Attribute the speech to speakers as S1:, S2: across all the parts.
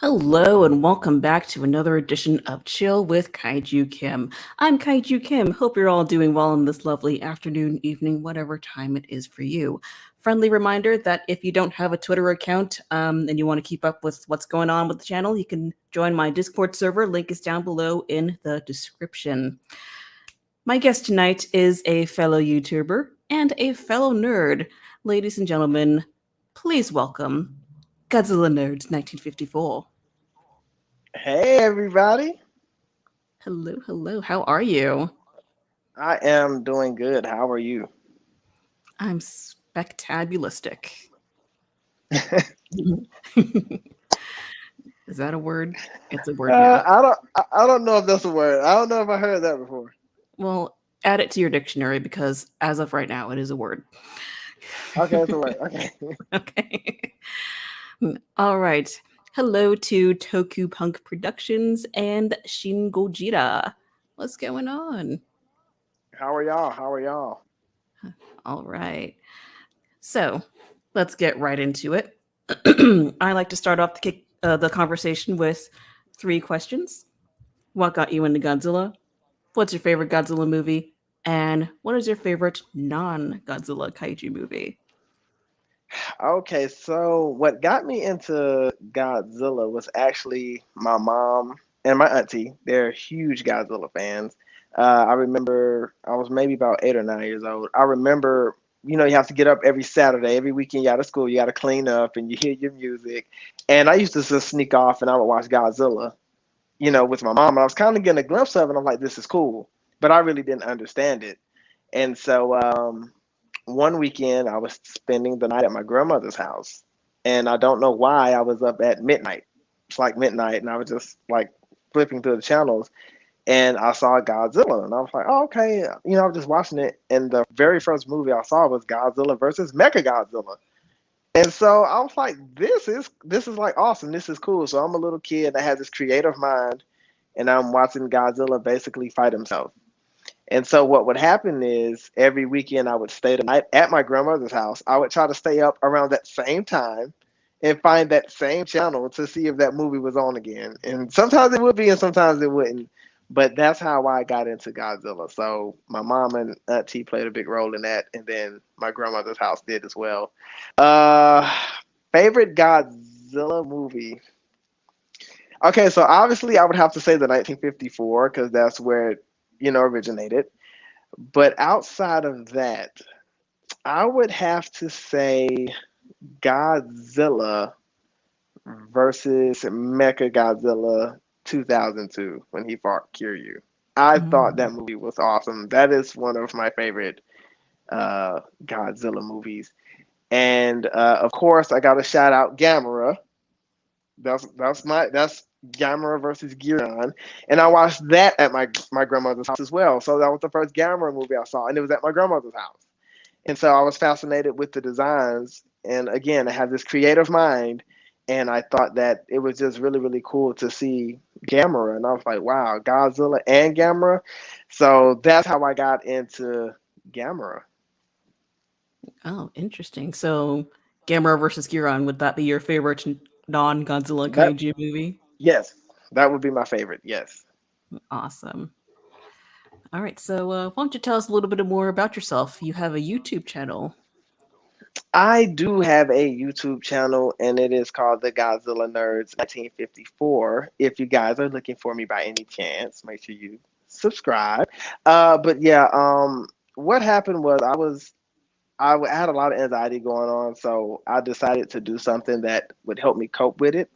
S1: Hello and welcome back to another edition of Chill with Kaiju Kim. I'm Kaiju Kim. Hope you're all doing well on this lovely afternoon, evening, whatever time it is for you. Friendly reminder that if you don't have a Twitter account and you want to keep up with what's going on with the channel, you can join my Discord server. Link is down below in the description. My guest tonight is a fellow YouTuber and a fellow nerd. Ladies and gentlemen, please welcome GodzillaNerds 1954.
S2: Hey everybody.
S1: Hello. How are you?
S2: I am doing good. How are you?
S1: I'm spectabulistic. Is that a word? It's a word now.
S2: I don't know if that's a word. I don't know if I heard that before.
S1: Well, add it to your dictionary because as of right now, it is a word.
S2: Okay, it's a word. Okay.
S1: Okay. All right. Hello to Toku Punk Productions and Shin Gojira. What's going on?
S2: How are y'all? How are y'all?
S1: All right. So let's get right into it. I like to start off the conversation with 3 questions. What got you into Godzilla? What's your favorite Godzilla movie? And what is your favorite non-Godzilla kaiju movie?
S2: Okay, so what got me into Godzilla was actually my mom and my auntie. They're huge Godzilla fans. I remember I was maybe about 8 or 9 years old. I remember, you have to get up every Saturday, every weekend you out of school, you got to clean up and you hear your music. And I used to just sneak off and I would watch Godzilla, with my mom. And I was kind of getting a glimpse of it. I'm like, this is cool. But I really didn't understand it. And so one weekend I was spending the night at my grandmother's house. And I don't know why I was up at midnight. It's like midnight. And I was just like flipping through the channels. And I saw Godzilla. And I was like, oh, okay. I was just watching it. And the very first movie I saw was Godzilla versus Mechagodzilla. And so I was like, this is like awesome. This is cool. So I'm a little kid that has this creative mind, and I'm watching Godzilla basically fight himself. And so what would happen is every weekend I would stay the night at my grandmother's house. I would try to stay up around that same time and find that same channel to see if that movie was on again. And sometimes it would be, and sometimes it wouldn't. But that's how I got into Godzilla. So my mom and auntie played a big role in that, and then my grandmother's house did as well. Uh, Favorite Godzilla movie. Okay, so obviously I would have to say the 1954 because that's where it, originated. But outside of that, I would have to say Godzilla versus Mechagodzilla 2002 when he fought Kiryu. I thought that movie was awesome. That is one of my favorite Godzilla movies. And of course, I got to shout out Gamera. That's Gamera versus Giron, and I watched that at my grandmother's house as well. So that was the first Gamera movie I saw, and it was at my grandmother's house. And so I was fascinated with the designs. And again, I have this creative mind, and I thought that it was just really, really cool to see Gamera. And I was like, wow, Godzilla and Gamera. So that's how I got into Gamera.
S1: Oh, interesting. So, Gamera versus Giron, would that be your favorite non-Godzilla
S2: That
S1: kaiju movie?
S2: Yes, that would be my favorite. Yes.
S1: Awesome. All right, so why don't you tell us a little bit more about yourself? You have a YouTube channel.
S2: I do have a YouTube channel, and it is called the GodzillaNerds 1954. If you guys are looking for me by any chance, make sure you subscribe. But yeah, what happened was I had a lot of anxiety going on, so I decided to do something that would help me cope with it.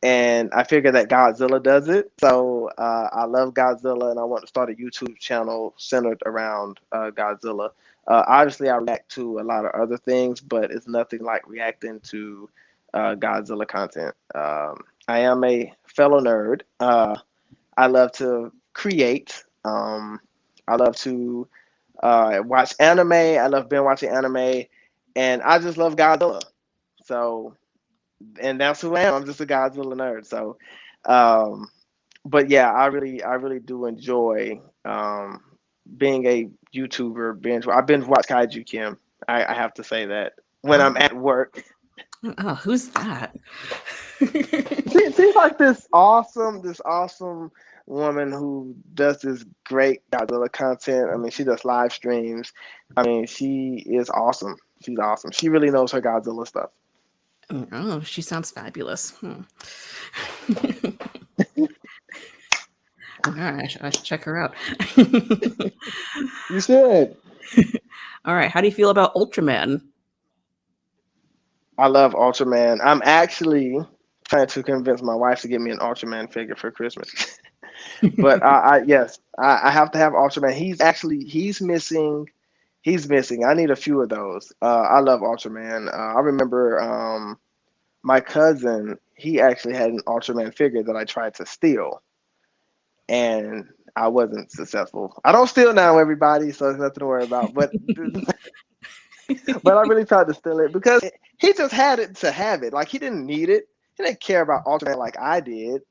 S2: And I figured that Godzilla does it. So I love Godzilla, and I want to start a YouTube channel centered around Godzilla. Obviously, I react to a lot of other things, but it's nothing like reacting to Godzilla content. I am a fellow nerd. I love to create. I love to Watch anime. I love binge watching anime, and I just love Godzilla. So, and that's who I am. I'm just a Godzilla nerd. So, um, but yeah, I really do enjoy being a YouTuber. I binge watch Kaiju Kim. I have to say that when I'm
S1: Oh,
S2: at work.
S1: oh, who's that?
S2: She's like this awesome woman who does this great Godzilla content. I mean, she does live streams. I mean, she is awesome. She's awesome. She really knows her Godzilla stuff.
S1: Oh, she sounds fabulous. All right, I should check her out.
S2: You should.
S1: All right, how do you feel about Ultraman?
S2: I love Ultraman. I'm actually trying to convince my wife to get me an Ultraman figure for Christmas. But yes, I have to have Ultraman. He's missing. He's missing. I need a few of those. I love Ultraman. I remember my cousin. He actually had an Ultraman figure that I tried to steal, and I wasn't successful. I don't steal now, everybody, so there's nothing to worry about. But but I really tried to steal it because he just had it to have it. Like he didn't need it. He didn't care about Ultraman like I did.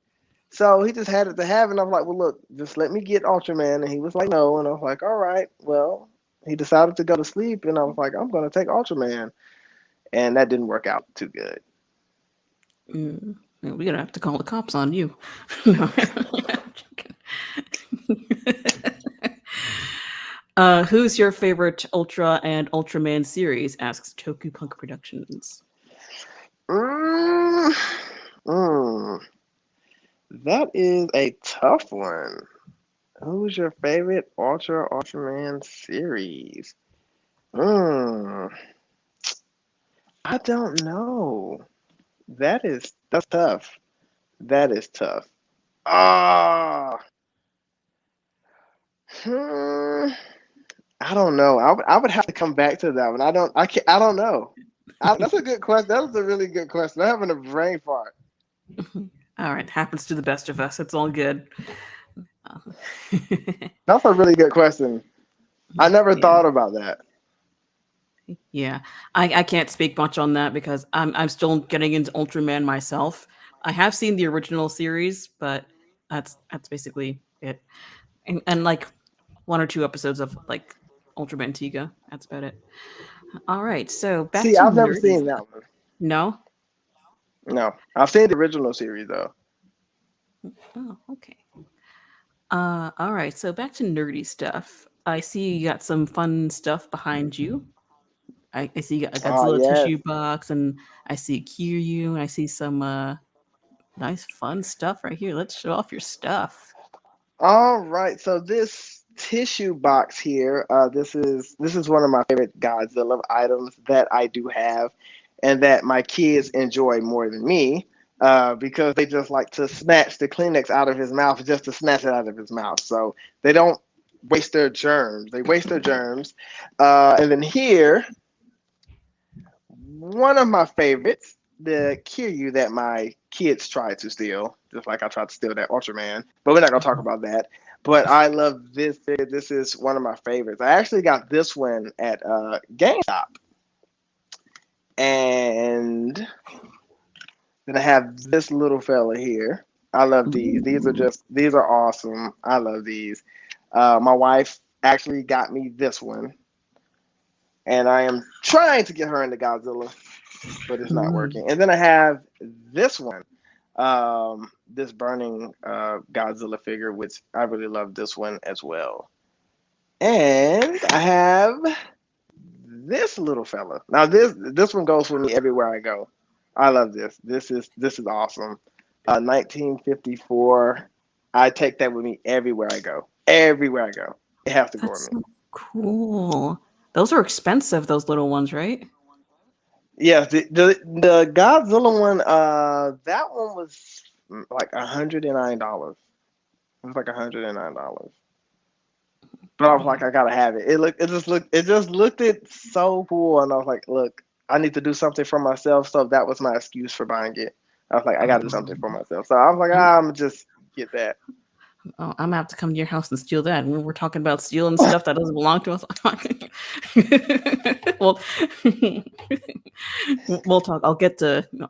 S2: So he just had it to have, and I was like, "Well, look, just let me get Ultraman." And he was like, "No," and I was like, "All right." Well, he decided to go to sleep, and I was like, "I'm going to take Ultraman," and that didn't work out too good.
S1: Mm, well, we're gonna have to call the cops on you. No, I'm joking. Who's your favorite Ultra and Ultraman series? Asks Toku Punk Productions.
S2: Mm, mm, that is a tough one. Who's your favorite Ultraman series? Mm, I don't know. That's tough. That is tough. Ah, hmm, I don't know. I would have to come back to that one. I don't know. That's a good question. That was a really good question. I'm having a brain fart.
S1: All right, happens to the best of us. It's all good.
S2: That's a really good question. I never
S1: Yeah.
S2: thought about that.
S1: Yeah, I can't speak much on that because I'm still getting into Ultraman myself. I have seen the original series, but that's basically it. And like one or two episodes of like Ultraman Tiga. That's about it. All right, so back
S2: See,
S1: to
S2: I've never
S1: nerdy
S2: seen
S1: stuff.
S2: that one.
S1: No?
S2: No, I've seen the original series though.
S1: Oh, okay. All right, so back to nerdy stuff. I see you got some fun stuff behind you. I see you got a
S2: Oh
S1: Godzilla
S2: yes.
S1: tissue box, and I see Kiryu, and I see some nice, fun stuff right here. Let's show off your stuff.
S2: All right. So this tissue box here, this is one of my favorite Godzilla items that I do have, and that my kids enjoy more than me, because they just like to snatch the Kleenex out of his mouth just to snatch it out of his mouth. So they don't waste their germs. They waste their germs. And then here, one of my favorites, the Kiryu that my kids tried to steal, just like I tried to steal that Ultraman. But we're not gonna talk about that. But I love this. This is one of my favorites. I actually got this one at GameStop, and then I have this little fella here. I love these. These are awesome. I love these. My wife actually got me this one, and I am trying to get her into Godzilla, but it's not
S1: Mm.
S2: working. And then I have this one, this burning Godzilla figure, which I really love this one as well. And I have this little fella. Now this one goes with me everywhere I go. I love this. This is awesome. 1954. I take that with me everywhere I go. Everywhere I go, it has to go with
S1: That's
S2: me.
S1: so cool. Those are expensive, those little ones, right?
S2: Yes, the Godzilla one, that one was like $109. It was like $109. But I was like,
S1: Dang.
S2: I gotta have it. It just looked it so cool, and I was like, look, I need to do something for myself. So that was my excuse for buying it. I was like, I gotta do something for
S1: Um,
S2: myself. So I was like,
S1: I'm
S2: I'm gonna just get that.
S1: Oh, I'm gonna have to come to your house and steal that. And we're talking about stealing stuff that doesn't belong to us. Well, we'll talk.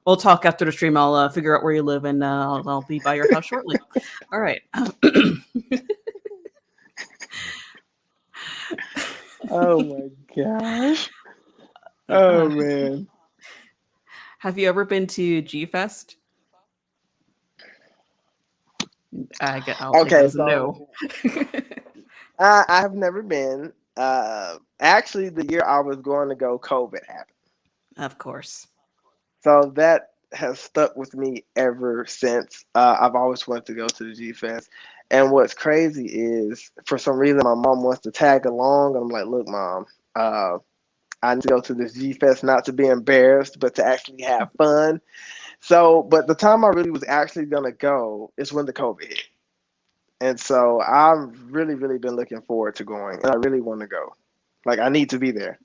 S1: We'll talk after the stream. I'll figure out where you live, and I'll be by your house shortly. All right.
S2: Oh my gosh. Oh man.
S1: Have you ever been to G Fest? I'll take that
S2: Okay,
S1: as a no.
S2: so I've never been. Actually, the year I was going to go, COVID happened.
S1: Of course.
S2: So that has stuck with me ever since. I've always wanted to go to the G Fest. And what's crazy is, for some reason, my mom wants to tag along. I'm like, look, mom, uh, I need to go to this G Fest not to be embarrassed, but to actually have fun. So, but the time I really was actually gonna go is when the COVID hit. And so I've really, really been looking forward to going, and I really want to go. Like, I need to be there.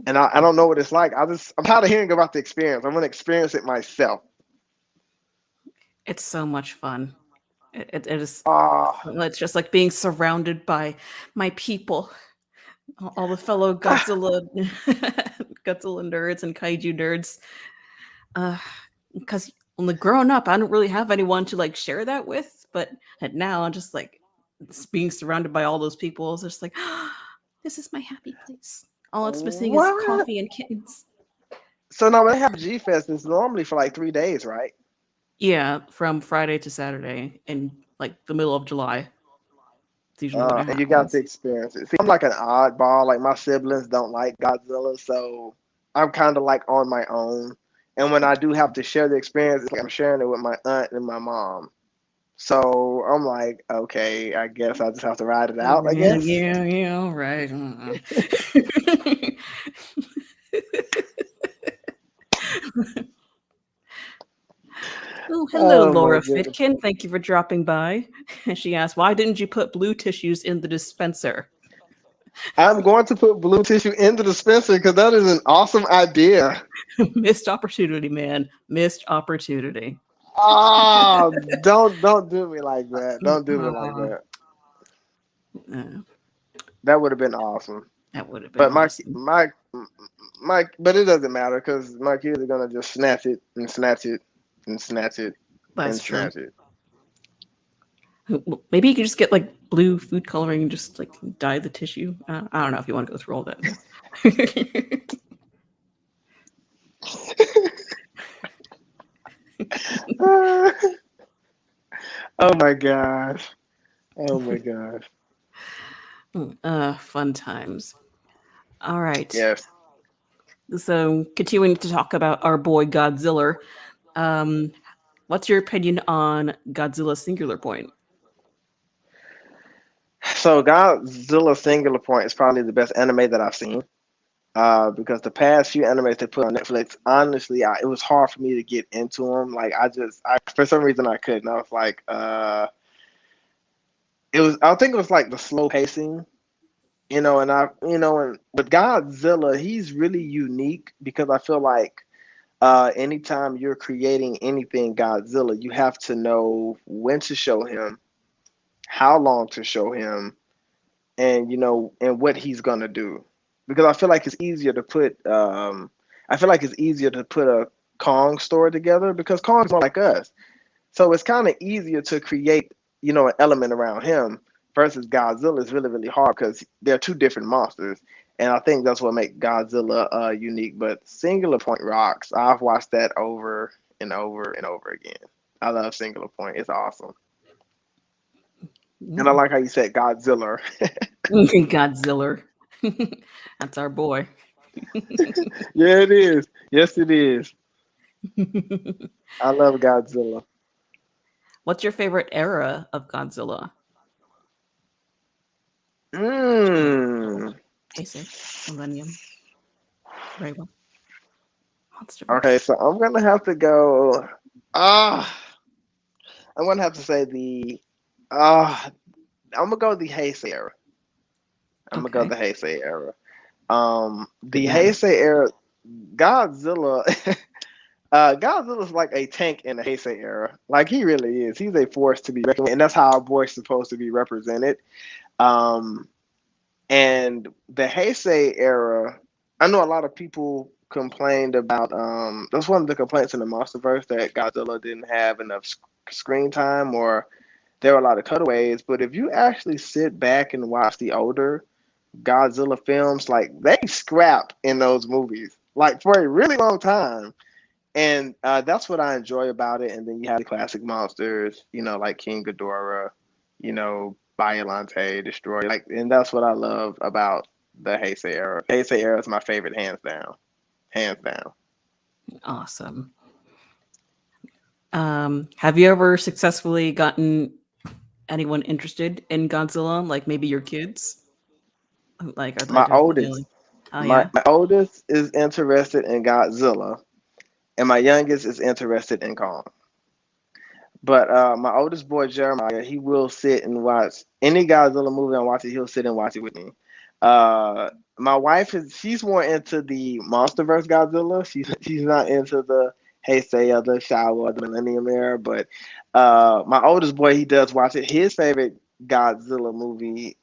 S2: And I don't know what it's like. I'm tired of hearing about the experience. I'm gonna experience it myself.
S1: It's so much fun. It is.
S2: Ah,
S1: It's just like being surrounded by my people, all the fellow Godzilla, Godzilla nerds and Kaiju nerds. Because when growing up, I don't really have anyone to like share that with. But now I'm just like being surrounded by all those people. It's just like, this is my happy place. All it's missing is
S2: what?
S1: coffee and kittens.
S2: So now when they have G Fest, it's normally for like 3 days, right?
S1: Yeah, from Friday to Saturday in like the middle of July. It's usually when it
S2: And you got to
S1: happens.
S2: experience it. See, I'm like an oddball. Like, my siblings don't like Godzilla, so I'm kind of like on my own. And when I do have to share the experience, it's like I'm sharing it with my aunt and my mom. So I'm like, okay, I guess I just have to ride it out, I
S1: Yeah,
S2: guess.
S1: yeah, yeah, right. Oh, hello,
S2: Oh my
S1: Laura
S2: goodness.
S1: Fitkin. Thank you for dropping by. She asked, why didn't you put blue tissues in the dispenser?
S2: I'm going to put blue tissue in the dispenser because that is an awesome idea.
S1: Missed opportunity, man. Missed opportunity.
S2: Ah, don't do me like that. Don't do me like
S1: Uh,
S2: that.
S1: uh,
S2: That would have been awesome.
S1: that would have been
S2: But
S1: awesome.
S2: but it doesn't matter because my kids are gonna just snatch it and snatch it and snatch it
S1: That's
S2: and
S1: true.
S2: snatch it.
S1: Maybe you could just get like blue food coloring and just like dye the tissue. I don't know if you want to go through all that.
S2: Oh my gosh. Oh my gosh.
S1: Fun times. All right.
S2: Yes.
S1: So, continuing to talk about our boy Godzilla, um, what's your opinion on Godzilla Singular Point?
S2: So Godzilla Singular Point is probably the best anime that I've seen. Because the past few animes they put on Netflix, honestly, it was hard for me to get into them. Like, for some reason I couldn't. I was like, I think it was like the slow pacing, and with Godzilla, he's really unique because I feel like anytime you're creating anything Godzilla, you have to know when to show him, how long to show him, and and what he's gonna do. Because I feel like it's easier to put a Kong story together because Kong's more like us. So it's kind of easier to create, an element around him versus Godzilla is really, really hard because they're two different monsters. And I think that's what makes Godzilla unique. But Singular Point rocks. I've watched that over and over and over again. I love Singular Point. It's awesome. And I like how you said Godzilla.
S1: Godzilla. That's our boy.
S2: Yeah, it is. Yes, it is. I love Godzilla.
S1: What's your favorite era of Godzilla?
S2: Mm.
S1: Heisei, Millennium, Reiwa,
S2: Okay,
S1: Monsterverse.
S2: so I'm gonna have to go. Ah, I'm gonna have to say ah. I'm gonna go the Heisei era. I'm gonna go
S1: Okay,
S2: the Heisei era.
S1: good
S2: The
S1: one.
S2: Heisei era, Godzilla. Godzilla's like a tank in the Heisei era. Like he really is. He's a force to be reckoned with, and that's how our boy's supposed to be represented. Um, and the Heisei era, I know a lot of people complained about. That's one of the complaints in the MonsterVerse that Godzilla didn't have enough screen time, or there were a lot of cutaways. But if you actually sit back and watch the older Godzilla films, like they scrap in those movies, like for a really long time. And that's what I enjoy about it. And then you have the classic monsters, like King Ghidorah, Biollante, Destroyer. Like, and that's what I love about the Heisei era. Heisei era is my favorite, hands down, hands down.
S1: Awesome. Have you ever successfully gotten anyone interested in Godzilla? Like maybe your kids? Like, are they
S2: My
S1: definitely
S2: oldest,
S1: like, oh
S2: my,
S1: yeah?
S2: my oldest is interested in Godzilla, and my youngest is interested in Kong. But my oldest boy Jeremiah, he will sit and watch any Godzilla movie I'm watching. He'll sit and watch it with me. My wife she's more into the MonsterVerse Godzilla. She's not into the Heisei or the Showa or the Millennium era. But my oldest boy, he does watch it. His favorite Godzilla movie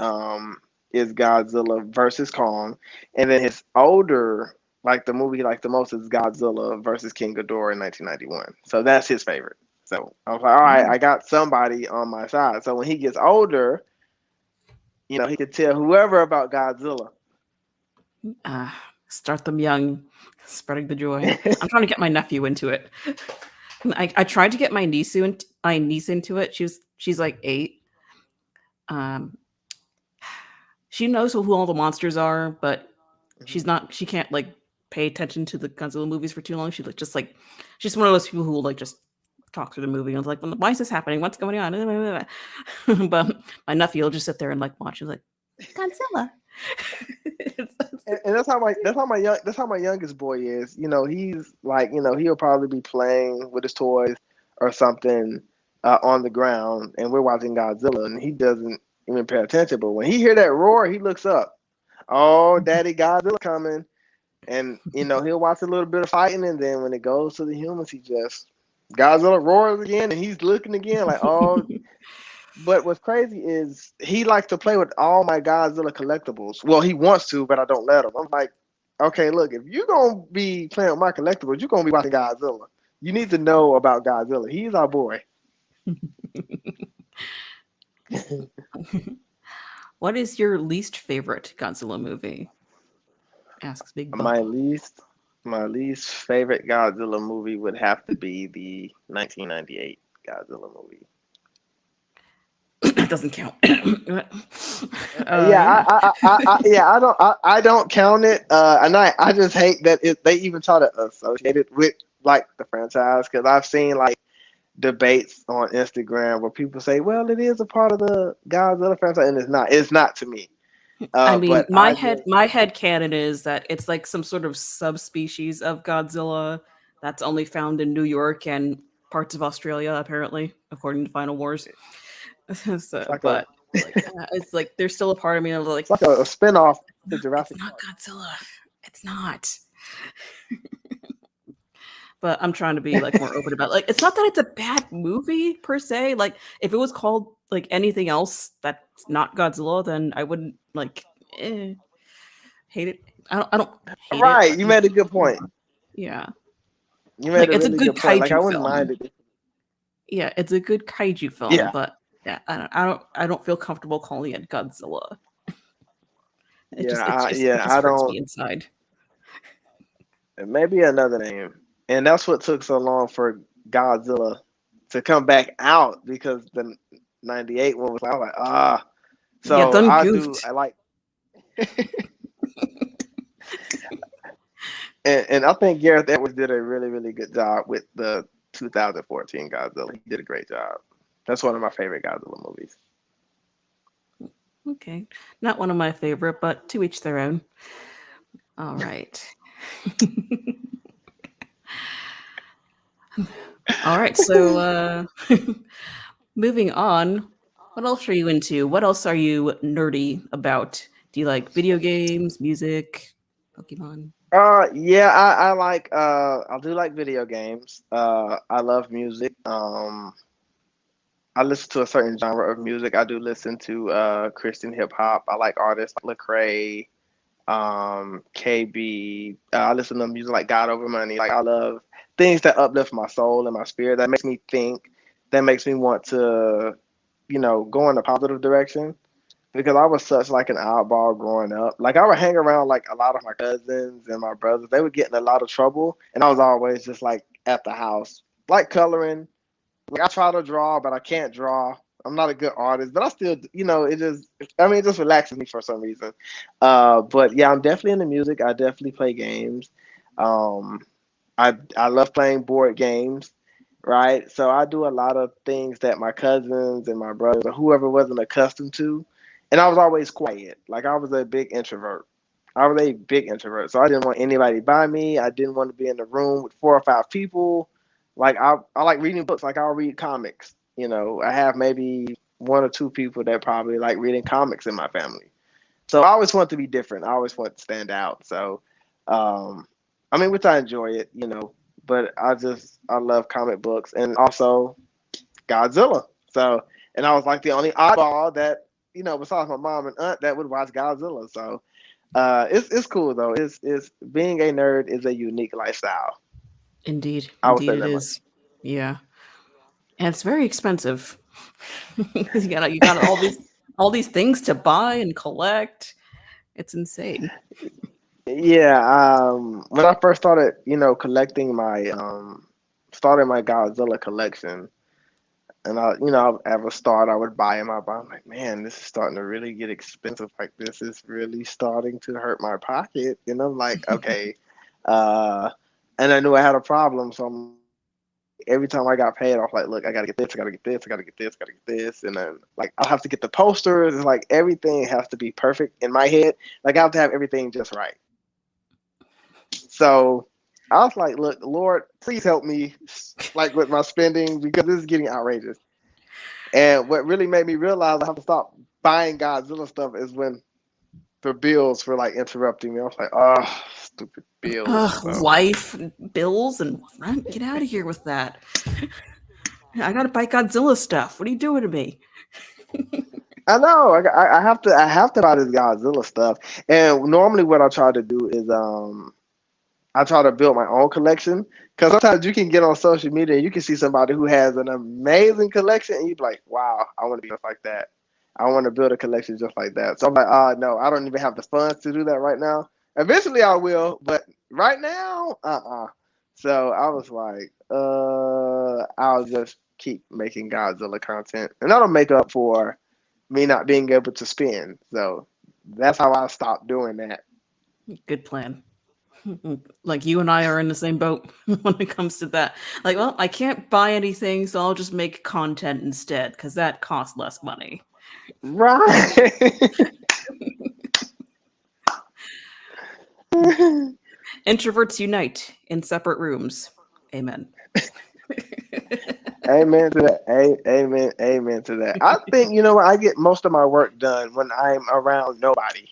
S2: is Godzilla versus Kong, and then his older, like the movie he likes the most is Godzilla versus King Ghidorah in 1991. So that's his favorite. So I was like, all right,
S1: Oh.
S2: I got somebody on my side. So when he gets older, he could tell whoever about Godzilla.
S1: Start them young, spreading the joy. I'm trying to get my nephew into it. I tried to get my niece into it. She's like 8. She knows who all the monsters are, but she can't like pay attention to the Godzilla movies for too long. She's one of those people who will like just talk through the movie and like, why is this happening? What's going on? But my nephew will just sit there and like watch. He's like, Godzilla.
S2: And that's how my youngest boy is. He's like, he'll probably be playing with his toys or something on the ground, and we're watching Godzilla, and he doesn't even pay attention. But when he hear that roar, he looks up. Oh, Daddy, Godzilla coming! And he'll watch a little bit of fighting, and then when it goes to the humans, he just Godzilla roars again, and he's looking again like, oh. But what's crazy is he likes to play with all my Godzilla collectibles. Well, he wants to, but I don't let him. I'm like, okay, look, if you're gonna be playing with my collectibles, you're gonna be watching Godzilla. You need to know about Godzilla. He's our boy.
S1: What is your least favorite Godzilla movie? Asks Big Bubba.
S2: My least favorite Godzilla movie would have to be the 1998 Godzilla movie.
S1: That doesn't count.
S2: I don't count it. And I just hate that they even try to associate it with like the franchise, because I've seen like debates on Instagram where people say, well, it is a part of the Godzilla franchise, and it's not. It's not to me.
S1: I mean,
S2: But I just
S1: my head canon is that it's like some sort of subspecies of Godzilla that's only found in New York and parts of Australia, apparently, according to Final Wars. So,
S2: like
S1: but it's like there's still a part of me that's like,
S2: it's like a spinoff to
S1: it's
S2: Jurassic
S1: not
S2: Park.
S1: Godzilla. It's not. But I'm trying to be like more open about it. Like, it's not that it's a bad movie per se. Like if it was called like anything else that's not Godzilla, then I wouldn't like hate it. I don't hate
S2: Right,
S1: it.
S2: you made a good point.
S1: Yeah.
S2: You made
S1: Like
S2: a
S1: it's a
S2: really
S1: good
S2: good point. Like I
S1: kaiju
S2: wouldn't mind
S1: film.
S2: it.
S1: Yeah, it's a good kaiju film,
S2: Yeah.
S1: but yeah, I don't feel comfortable calling it Godzilla. It just
S2: I
S1: hurts
S2: don't.
S1: me inside.
S2: Maybe another name, and that's what took so long for Godzilla to come back out, because the '98 one was like, I was like, ah.
S1: Yeah,
S2: So
S1: done
S2: I
S1: goofed.
S2: like, and I think Gareth Edwards did a really, really good job with the 2014 Godzilla. He did a great job. That's one of my favorite Godzilla movies.
S1: Okay. Not one of my favorite, but to each their own. All right. All right. So moving on, what else are you into? What else are you nerdy about? Do you like video games, music, Pokemon?
S2: Yeah, I like I do like video games. I love music. I listen to a certain genre of music. I do listen to Christian hip hop. I like artists like Lecrae, KB. I listen to music like God Over Money. Like I love things that uplift my soul and my spirit. That makes me think. That makes me want to, go in a positive direction. Because I was such like an oddball growing up. Like I would hang around like a lot of my cousins and my brothers. They would get in a lot of trouble, and I was always just like at the house, like coloring. Like I try to draw, but I can't draw. I'm not a good artist, but I still, it just, I mean, it just relaxes me for some reason. But yeah, I'm definitely into music. I definitely play games. Um, I love playing board games, right? So I do a lot of things that my cousins and my brothers or whoever wasn't accustomed to. And I was always quiet. Like I was a big introvert. I was a big introvert. So I didn't want anybody by me. I didn't want to be in the room with 4 or 5 people. Like I like reading books. Like I'll read comics. I have maybe 1 or 2 people that probably like reading comics in my family. So I always want to be different. I always want to stand out. So, um, I mean, which I enjoy it, but I love comic books and also Godzilla. So, and I was like the only oddball that, besides my mom and aunt that would watch Godzilla. So, it's cool though. It's being a nerd is a unique lifestyle.
S1: Indeed,
S2: I would
S1: indeed
S2: say
S1: it
S2: that much.
S1: is. Yeah, and it's very expensive because you got all these things to buy and collect. It's insane.
S2: Yeah, when I first started, collecting started my Godzilla collection. And at the start, I would buy them. I'm like, man, this is starting to really get expensive. Like, this is really starting to hurt my pocket. And I'm like, okay. Uh, and I knew I had a problem. So every time I got paid, I was like, look, I got to get this, I got to get this, I got to get this, I got to get this. And then, like, I'll have to get the posters. It's like everything has to be perfect in my head. Like, I have to have everything just right. So I was like, look, Lord, please help me, like, with my spending because this is getting outrageous. And what really made me realize I have to stop buying Godzilla stuff is when the bills were like interrupting me. I was like, oh, stupid bills.
S1: Ugh,
S2: So
S1: life, bills, and rent. Get out of here with that. I gotta buy Godzilla stuff. What are you doing to me?
S2: I know I have to buy this Godzilla stuff. And normally what I try to do is I try to build my own collection because sometimes you can get on social media and you can see somebody who has an amazing collection and you're like, wow, I want to be just like that. I want to build a collection just like that. So I'm like, no, I don't even have the funds to do that right now. Eventually I will, but right now, So I was like, I'll just keep making Godzilla content and that'll make up for me not being able to spend. So that's how I stopped doing that.
S1: Good plan. Like you and I are in the same boat when it comes to that. Like, well, I can't buy anything, so I'll just make content instead because that costs less money.
S2: Right.
S1: Introverts unite in separate rooms. Amen.
S2: Amen to that. Amen. Amen to that. I think you know what? I get most of my work done when I'm around nobody.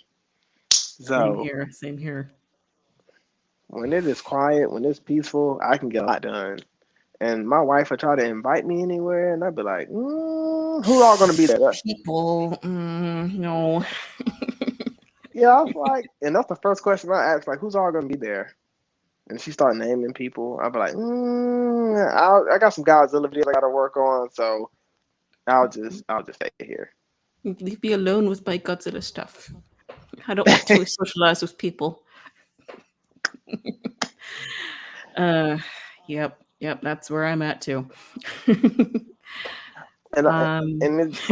S1: Same
S2: So
S1: here. Same here.
S2: when it is quiet, when it's peaceful, I can get a lot done. And my wife would try to invite me anywhere, and I'd be like, "Who's all gonna be there?"
S1: People, no.
S2: Yeah, I was like, and that's the first question I asked, like, "Who's all gonna be there?" And she started naming people. I'd be like, I got some Godzilla videos I gotta work on, so I'll just stay here.
S1: Leave me alone with my Godzilla stuff. I don't want to socialize with people. Uh, yep, that's where I'm at too.
S2: and I,
S1: um,
S2: and it's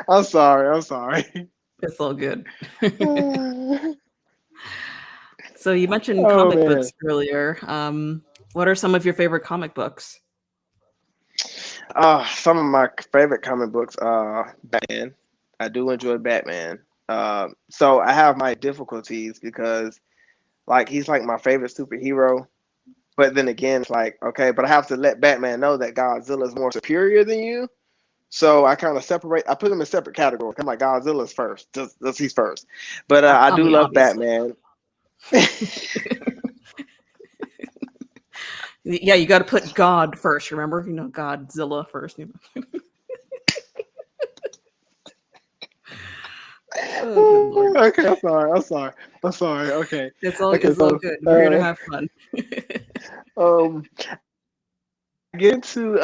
S2: I'm sorry. I'm sorry.
S1: it's all good. So you mentioned
S2: Oh
S1: comic
S2: man.
S1: books earlier. What are some of your favorite comic books?
S2: Some of my favorite comic books are Batman. I do enjoy Batman. So I have my difficulties because like he's like my favorite superhero. But then again, it's like, okay, but I have to let Batman know that Godzilla is more superior than you. So I kind of separate. I put them in separate categories. I'm like Godzilla's first, just he's first. But I
S1: I
S2: do
S1: mean,
S2: love
S1: obviously.
S2: Batman.
S1: Yeah, you got to put God first. Remember, Godzilla first. Oh, good lord!
S2: Okay, I'm sorry. I'm sorry. I'm sorry. Okay. Okay.
S1: It's all
S2: So,
S1: good. We're here to have fun.
S2: um, get into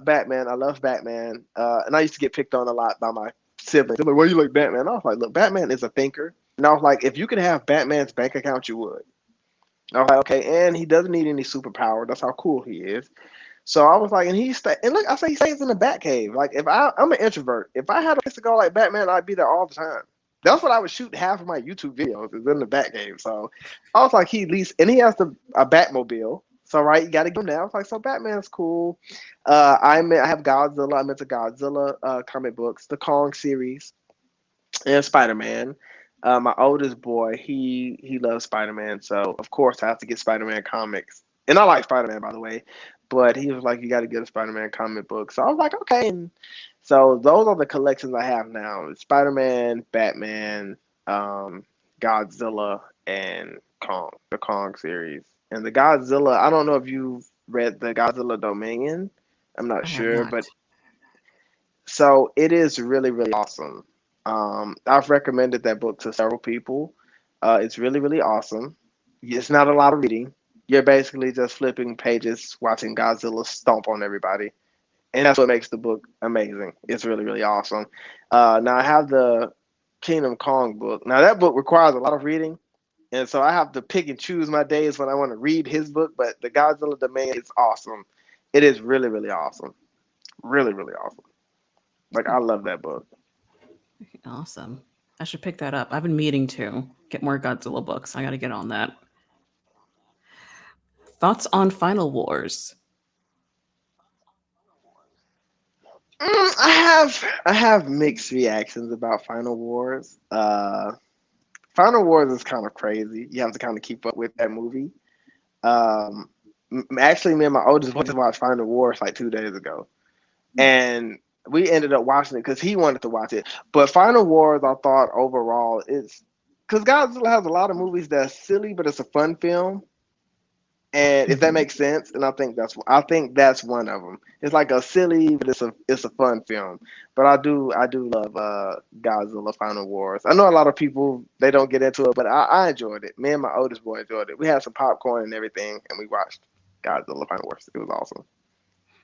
S2: Batman. I love Batman. And I used to get picked on a lot by my siblings. They're like, "Why you like Batman?" I was like, "Look, Batman is a thinker." And I was like, "If you could have Batman's bank account, you would." I was like, "Okay," and he doesn't need any superpower. That's how cool he is. So I was like, and look, I say he stays in the Batcave. Like if I'm an introvert, if I had a place to go like Batman, I'd be there all the time. That's what I would shoot half of my YouTube videos is in the Batcave. So I was like, he at least, and he has a Batmobile. So right, you got to give him that. I was like, so Batman's cool. I have Godzilla. I'm into Godzilla comic books, the Kong series, and Spider Man. My oldest boy, he loves Spider Man, so of course I have to get Spider Man comics. And I like Spider Man, by the way, but he was like, "You got to get a Spider Man comic book." So I was like, "Okay." And so those are the collections I have now: Spider Man, Batman, um, Godzilla, and Kong, the Kong series. And the Godzilla, I don't know if you've read the Godzilla Dominion. I'm not
S1: I have
S2: sure,
S1: not.
S2: but so it is really, really awesome. I've recommended that book to several people. It's really, really awesome. It's not a lot of reading. You're basically just flipping pages, watching Godzilla stomp on everybody, and that's what makes the book amazing. It's really, really awesome. Now I have the Kingdom Kong book. Now that book requires a lot of reading, and so I have to pick and choose my days when I want to read his book. But the Godzilla Domain is awesome. It is really, really awesome. Really, really awesome. Like I love that book.
S1: Awesome. I should pick that up. I've been meaning to get more Godzilla books. I got to get on that. Thoughts on Final Wars?
S2: I have mixed reactions about Final Wars. Final Wars is kind of crazy. You have to kind of keep up with that movie. Um, Actually, me and my oldest boy just watched Final Wars like 2 days ago, and we ended up watching it because he wanted to watch it. But Final Wars, I thought overall, it's because Godzilla has a lot of movies that's silly, but it's a fun film. And if that
S1: Mhm.
S2: makes sense, and I think that's one of them. It's like a silly, but it's a fun film. But I do love Godzilla Final Wars. I know a lot of people they don't get into it, but I enjoyed it. Me and my oldest boy enjoyed it. We had some popcorn and everything, and we watched Godzilla Final Wars. It was awesome.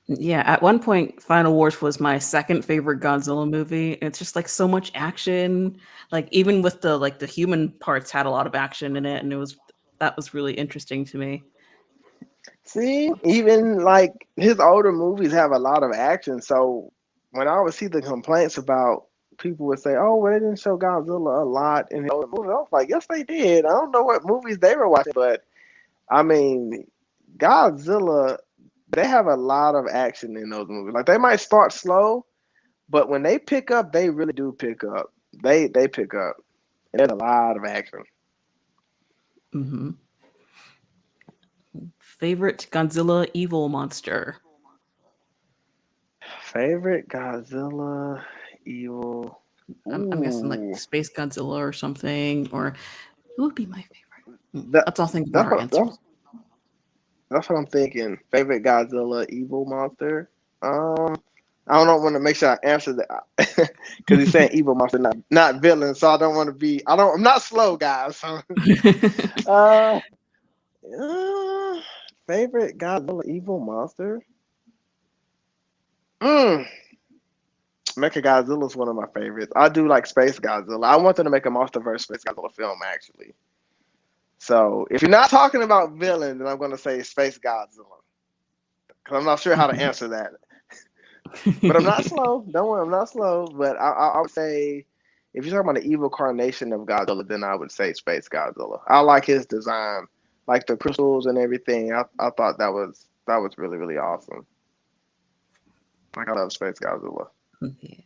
S1: Yeah, at one point, Final Wars was my second favorite Godzilla movie. It's just like so much action. Like even with the human parts had a lot of action in it, and that was really interesting to me.
S2: See, even like his older movies have a lot of action. So when I would see the complaints about people would say, "Oh, well, they didn't show Godzilla a lot in his older movies," I was like, "Yes, they did." I don't know what movies they were watching, but I mean, Godzilla, they have a lot of action in those movies. Like they might start slow, but when they pick up, they really do pick up. They pick up. And there's a lot of action.
S1: Hmm. Favorite Godzilla evil monster?
S2: Favorite Godzilla evil.
S1: I'm guessing like
S2: Ooh,
S1: Space Godzilla or something, or who would be my favorite?
S2: that
S1: Let's all think about
S2: that's
S1: our
S2: what
S1: answers.
S2: that's what I'm thinking. Favorite Godzilla evil monster. I don't want to make sure I answer that because he's saying evil monster, not villain. So I don't want to be. I don't. I'm not slow, guys. So, uh, uh, favorite Godzilla evil monster. Mm, Mechagodzilla is one of my favorites. I do like Space Godzilla. I want them to make a MonsterVerse Space Godzilla film actually. So if you're not talking about villain, then I'm going to say Space Godzilla because I'm not sure how to answer that. But I'm not slow. Don't worry, I'm not slow. But I would say if you're talking about the evil carnation of Godzilla, then I would say Space Godzilla. I like his design, like the crystals and everything. I thought that was really really awesome. Like I love Space Godzilla.
S1: Yeah.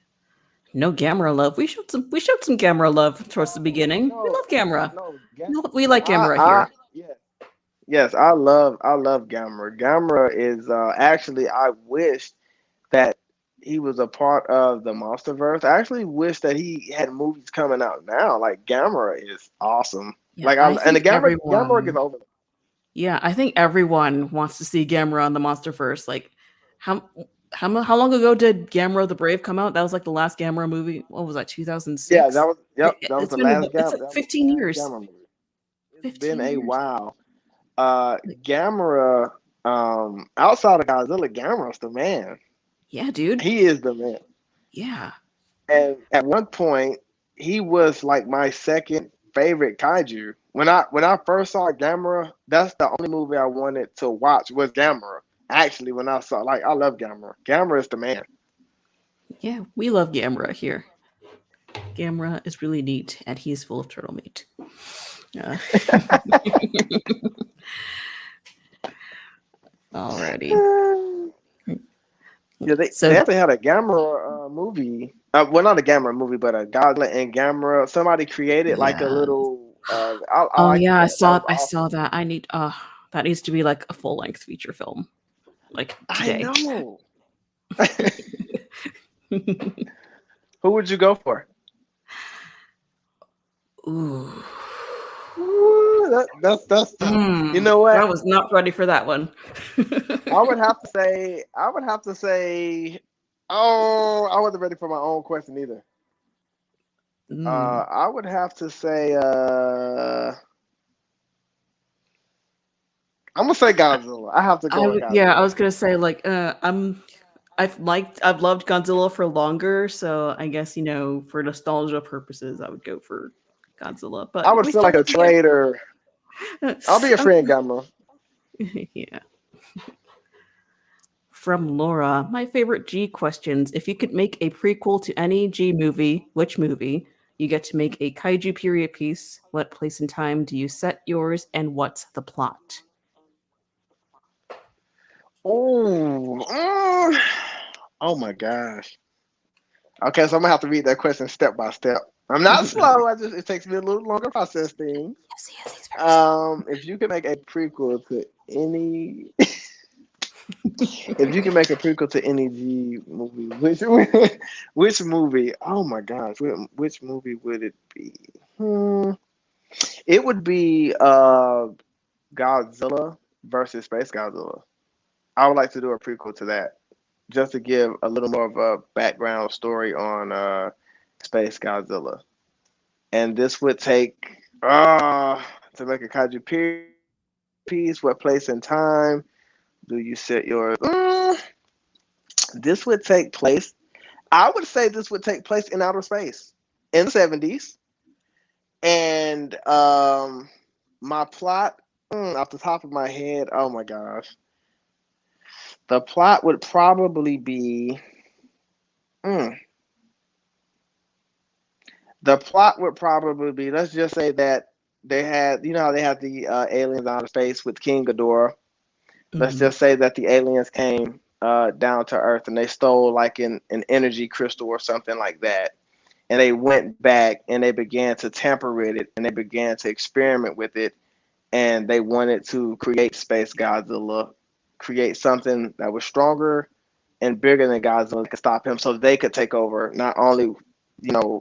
S1: No Gamera love. We showed some Gamera love towards the beginning. We
S2: No,
S1: love Gamera.
S2: no.
S1: We like Gamera
S2: I
S1: here.
S2: yeah. Yes, I love Gamera. Gamera is actually I wish that he was a part of the MonsterVerse. I actually wish that he had movies coming out now. Like Gamera is awesome.
S1: Yeah,
S2: Like
S1: I
S2: and the
S1: think
S2: Gamera gets over.
S1: yeah, I think everyone wants to see Gamera on the MonsterVerse. Like, how how long ago did Gamera the Brave come out? That was like the last Gamera movie. What was that?
S2: Yeah,
S1: 2006.
S2: that was
S1: It's
S2: the
S1: been
S2: last
S1: it's
S2: Gamera. That was the
S1: 15
S2: last
S1: years.
S2: Gamera movie. It's been
S1: 15
S2: a
S1: years.
S2: while.
S1: Like,
S2: Gamera, outside of Godzilla, Gamera's the man.
S1: yeah, dude.
S2: He is the man.
S1: Yeah.
S2: And at one point, he was like my second favorite kaiju. When I first saw Gamera, that's the only movie I wanted to watch was Gamera. Actually, when I saw like I love Gamera. Gamera is the man.
S1: Yeah, we love Gamera here. Gamera is really neat, and he's full of turtle meat. Uh, alrighty.
S2: Yeah, they
S1: So,
S2: actually had a Gamera movie. Well, not a Gamera movie, but a Godzilla and Gamera. Somebody created like a
S1: yeah.
S2: little. I
S1: Oh
S2: liked
S1: yeah,
S2: that. That was
S1: I
S2: awesome.
S1: saw that. I need that needs to be like a full length feature film. Like
S2: I
S1: today.
S2: know. Who would you go for?
S1: Ooh.
S2: Ooh, that's tough. You know
S1: I
S2: what?
S1: was not ready for that one.
S2: I would have to say. I would have to say. Oh, I wasn't ready for my own question either.
S1: Mm.
S2: I would have to say. I'm gonna say Godzilla. I have to go with
S1: Yeah, I
S2: Godzilla.
S1: was gonna say like I've loved Godzilla for longer, so I guess for nostalgia purposes I would go for Godzilla. But
S2: I would
S1: we
S2: feel
S1: still
S2: like a
S1: love the game.
S2: traitor. I'll be a friend, Gamma.
S1: Yeah. From Laura, my favorite G questions. If you could make a prequel to any G movie, which movie? You get to make a kaiju period piece. What place and time do you set yours, and what's the plot?
S2: Oh, oh my gosh. Okay, so I'm gonna have to read that question step by step. I'm not slow. It takes me a little longer to process things.
S1: Yes, yes, he's very slow.
S2: If you could make a prequel to any, if you can make a prequel to any G movie, which movie? Oh my gosh, which movie would it be? It would be Godzilla versus Space Godzilla. I would like to do a prequel to that, just to give a little more of a background story on Space Godzilla. And this would take to make a kaiju period piece. What place and time do you set yours? This would take place. I would say this would take place in outer space in the 70s. And my plot, off the top of my head, oh my gosh, the plot would probably be. Mm, The plot would probably be, let's just say that they had, you know how they had the aliens out of space with King Ghidorah. Let's
S1: Mhm.
S2: just say that the aliens came down to Earth and they stole like an energy crystal or something like that. And they went back and they began to tamper with it and they began to experiment with it. And they wanted to create Space Godzilla, create something that was stronger and bigger than Godzilla that could stop him so they could take over not only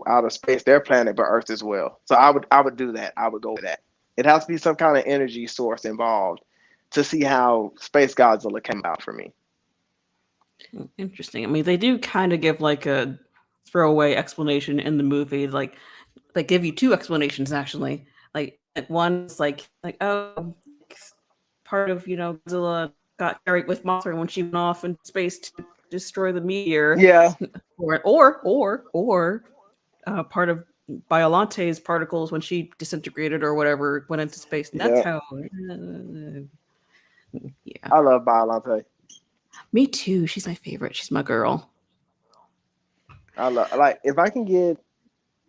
S2: outer space, their planet, but Earth as well. So I would do that. I would go with that. It has to be some kind of energy source involved to see how Space Godzilla came out for me.
S1: Interesting. I mean, they do kind of give like a throwaway explanation in the movie. Like they give you two explanations actually. Like one is like oh, part of Godzilla got carried with Mothra when she went off in space to destroy the meteor,
S2: Yeah,
S1: or part of Biolante's particles when she disintegrated or whatever went into space, and that's
S2: yeah.
S1: how. Yeah,
S2: I love Biolante.
S1: me too. She's my favorite. She's my girl.
S2: I love like if I can get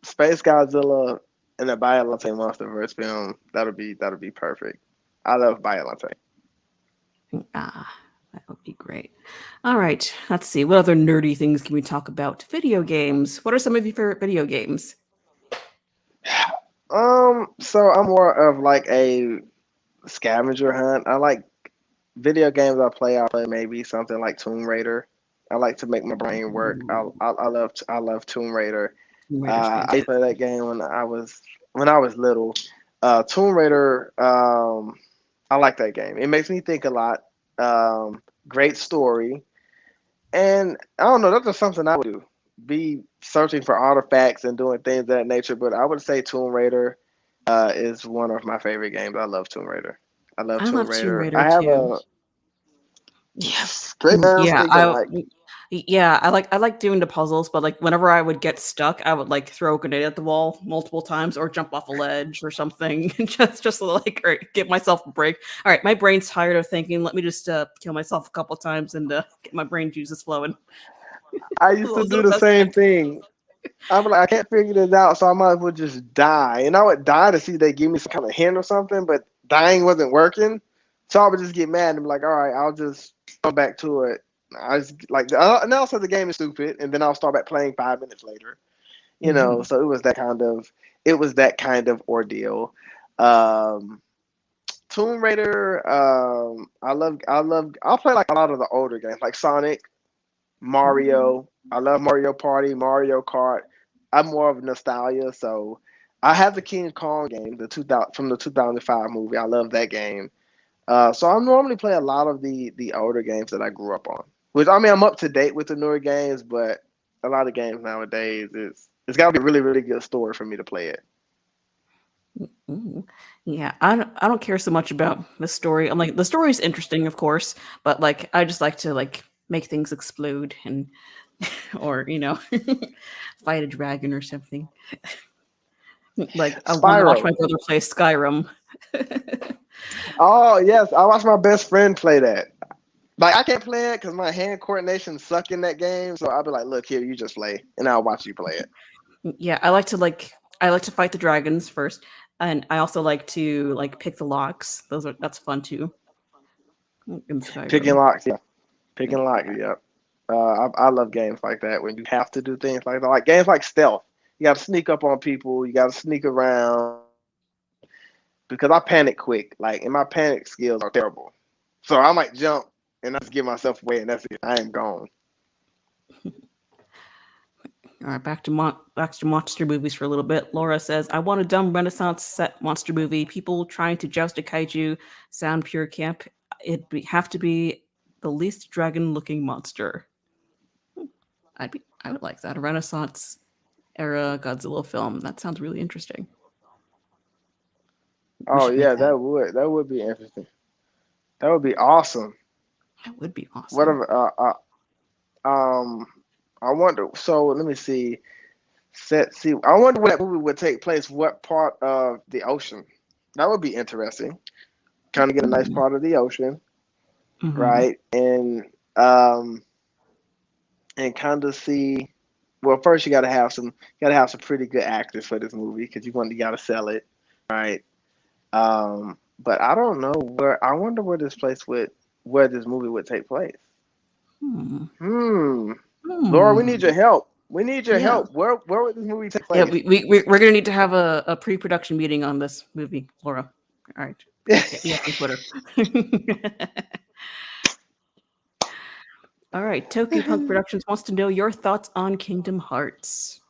S2: Space Godzilla in a Biolante MonsterVerse film, that'll be perfect. I love Biolante.
S1: Ah, that would be great. All right, let's see. What other nerdy things can we talk about? Video games. What are some of your favorite video games?
S2: So I'm more of like a scavenger hunt. I like video games I play maybe something like Tomb Raider. I like to make my brain work.
S1: Ooh,
S2: I love Tomb Raider.
S1: Tomb Raider's
S2: I used to play
S1: fantastic.
S2: that game when I was little. Tomb Raider. I like that game. It makes me think a lot. Great story, and I don't know. That's just something I would do. Be searching for artifacts and doing things of that nature. But I would say Tomb Raider is one of my favorite games. I love Tomb Raider. I love
S1: I
S2: Tomb
S1: love Tomb
S2: Raider.
S1: Raider
S2: I have
S1: too.
S2: a yes, great minds
S1: Yeah,
S2: think alike.
S1: I like doing the puzzles, but like whenever I would get stuck, I would like throw a grenade at the wall multiple times or jump off a ledge or something, just to like or give myself a break. All right, my brain's tired of thinking. Let me just kill myself a couple times and get my brain juices flowing.
S2: I used to
S1: Those are
S2: do
S1: the
S2: the
S1: best
S2: same
S1: times.
S2: thing. I'm like, I can't figure this out, so I might as well just die. And I would die to see they give me some kind of hint or something, but dying wasn't working. So I would just get mad and be like, all right, I'll just go back to it. I just like, and also the game is stupid, and then I'll start back playing 5 minutes later.
S1: Mhm.
S2: So it was that kind of ordeal. Um, Tomb Raider, I'll play like a lot of the older games, like Sonic,
S1: Ooh.
S2: Mario. I love Mario Party, Mario Kart. I'm more of nostalgia, so I have the King Kong game, the 2000 from the 2005 movie. I love that game. So I normally play a lot of the older games that I grew up on. Which I mean, I'm up to date with the newer games, but a lot of games nowadays it's got to be a really really good story for me to play it.
S1: Ooh. Yeah, I don't care so much about the story. I'm like the story's interesting, of course, but like I just like to like make things explode and or fight a dragon or something. Like I want to watch
S2: Spyro.
S1: my brother play Skyrim.
S2: Oh yes, I watched my best friend play that. Like I can't play it because my hand coordination suck in that game. So I'll be like, "Look here, you just play, and I'll watch you play it."
S1: Yeah, I like to fight the dragons first, and I also like to like pick the locks. That's fun too in
S2: Picking
S1: Skyrim.
S2: locks, yeah,
S1: Yeah.
S2: picking locks, yeah. I love games like that when you have to do things like that. Like games like stealth, you got to sneak up on people, you got to sneak around because I panic quick. Like, and my panic skills are terrible. So I might jump and I just give myself away, and that's it. I am gone.
S1: All right, back to monster movies for a little bit. Laura says, "I want a dumb Renaissance set monster movie. People trying to joust a kaiju sound pure camp. Have to be the least dragon-looking monster. I would like that. A Renaissance era Godzilla film. That sounds really interesting. We
S2: Oh
S1: should make
S2: yeah,
S1: that.
S2: that would be interesting. That would be awesome.
S1: That would be
S2: What
S1: awesome.
S2: if, I wonder. So let me see. See. I wonder where that movie would take place. What part of the ocean? That would be interesting. Kind of get a nice
S1: Mm-hmm.
S2: part of the ocean,
S1: Mm-hmm.
S2: right? Um, and kind of see. Well, first you got to have some pretty good actors for this movie because you got to sell it, right? But I don't know where. I wonder where this movie would take place.
S1: Hmm.
S2: Hmm. Laura, we
S1: Hmm.
S2: need your help. We need your
S1: Yeah.
S2: help. Where would this movie take
S1: Yeah,
S2: place?
S1: we're gonna need to have a pre-production meeting on this movie, Laura. All right. Hit me up on Twitter. All right. Toku Punk Productions wants to know your thoughts on Kingdom Hearts.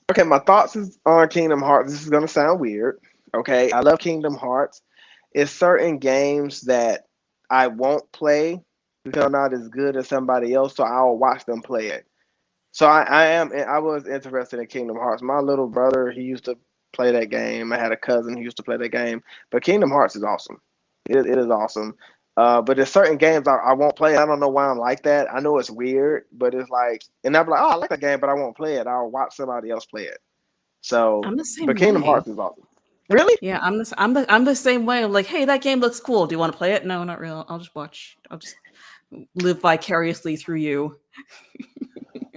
S2: Okay, my thoughts is on Kingdom Hearts. This is gonna sound weird. Okay, I love Kingdom Hearts. It's certain games that I won't play because I'm not as good as somebody else, so I'll watch them play it. So I was interested in Kingdom Hearts. My little brother, he used to play that game. I had a cousin who used to play that game. But Kingdom Hearts is awesome. It is awesome. But there's certain games I won't play. I don't know why I'm like that. I know it's weird, but it's like, and I'm like, oh, I like that game, but I won't play it. I'll watch somebody else play it. So,
S1: I'm the
S2: but
S1: same
S2: Kingdom
S1: way.
S2: Hearts is awesome. Really?
S1: Yeah, I'm the same way. I'm like, hey, that game looks cool. Do you want to play it? No, not really. I'll just watch. I'll just live vicariously through you.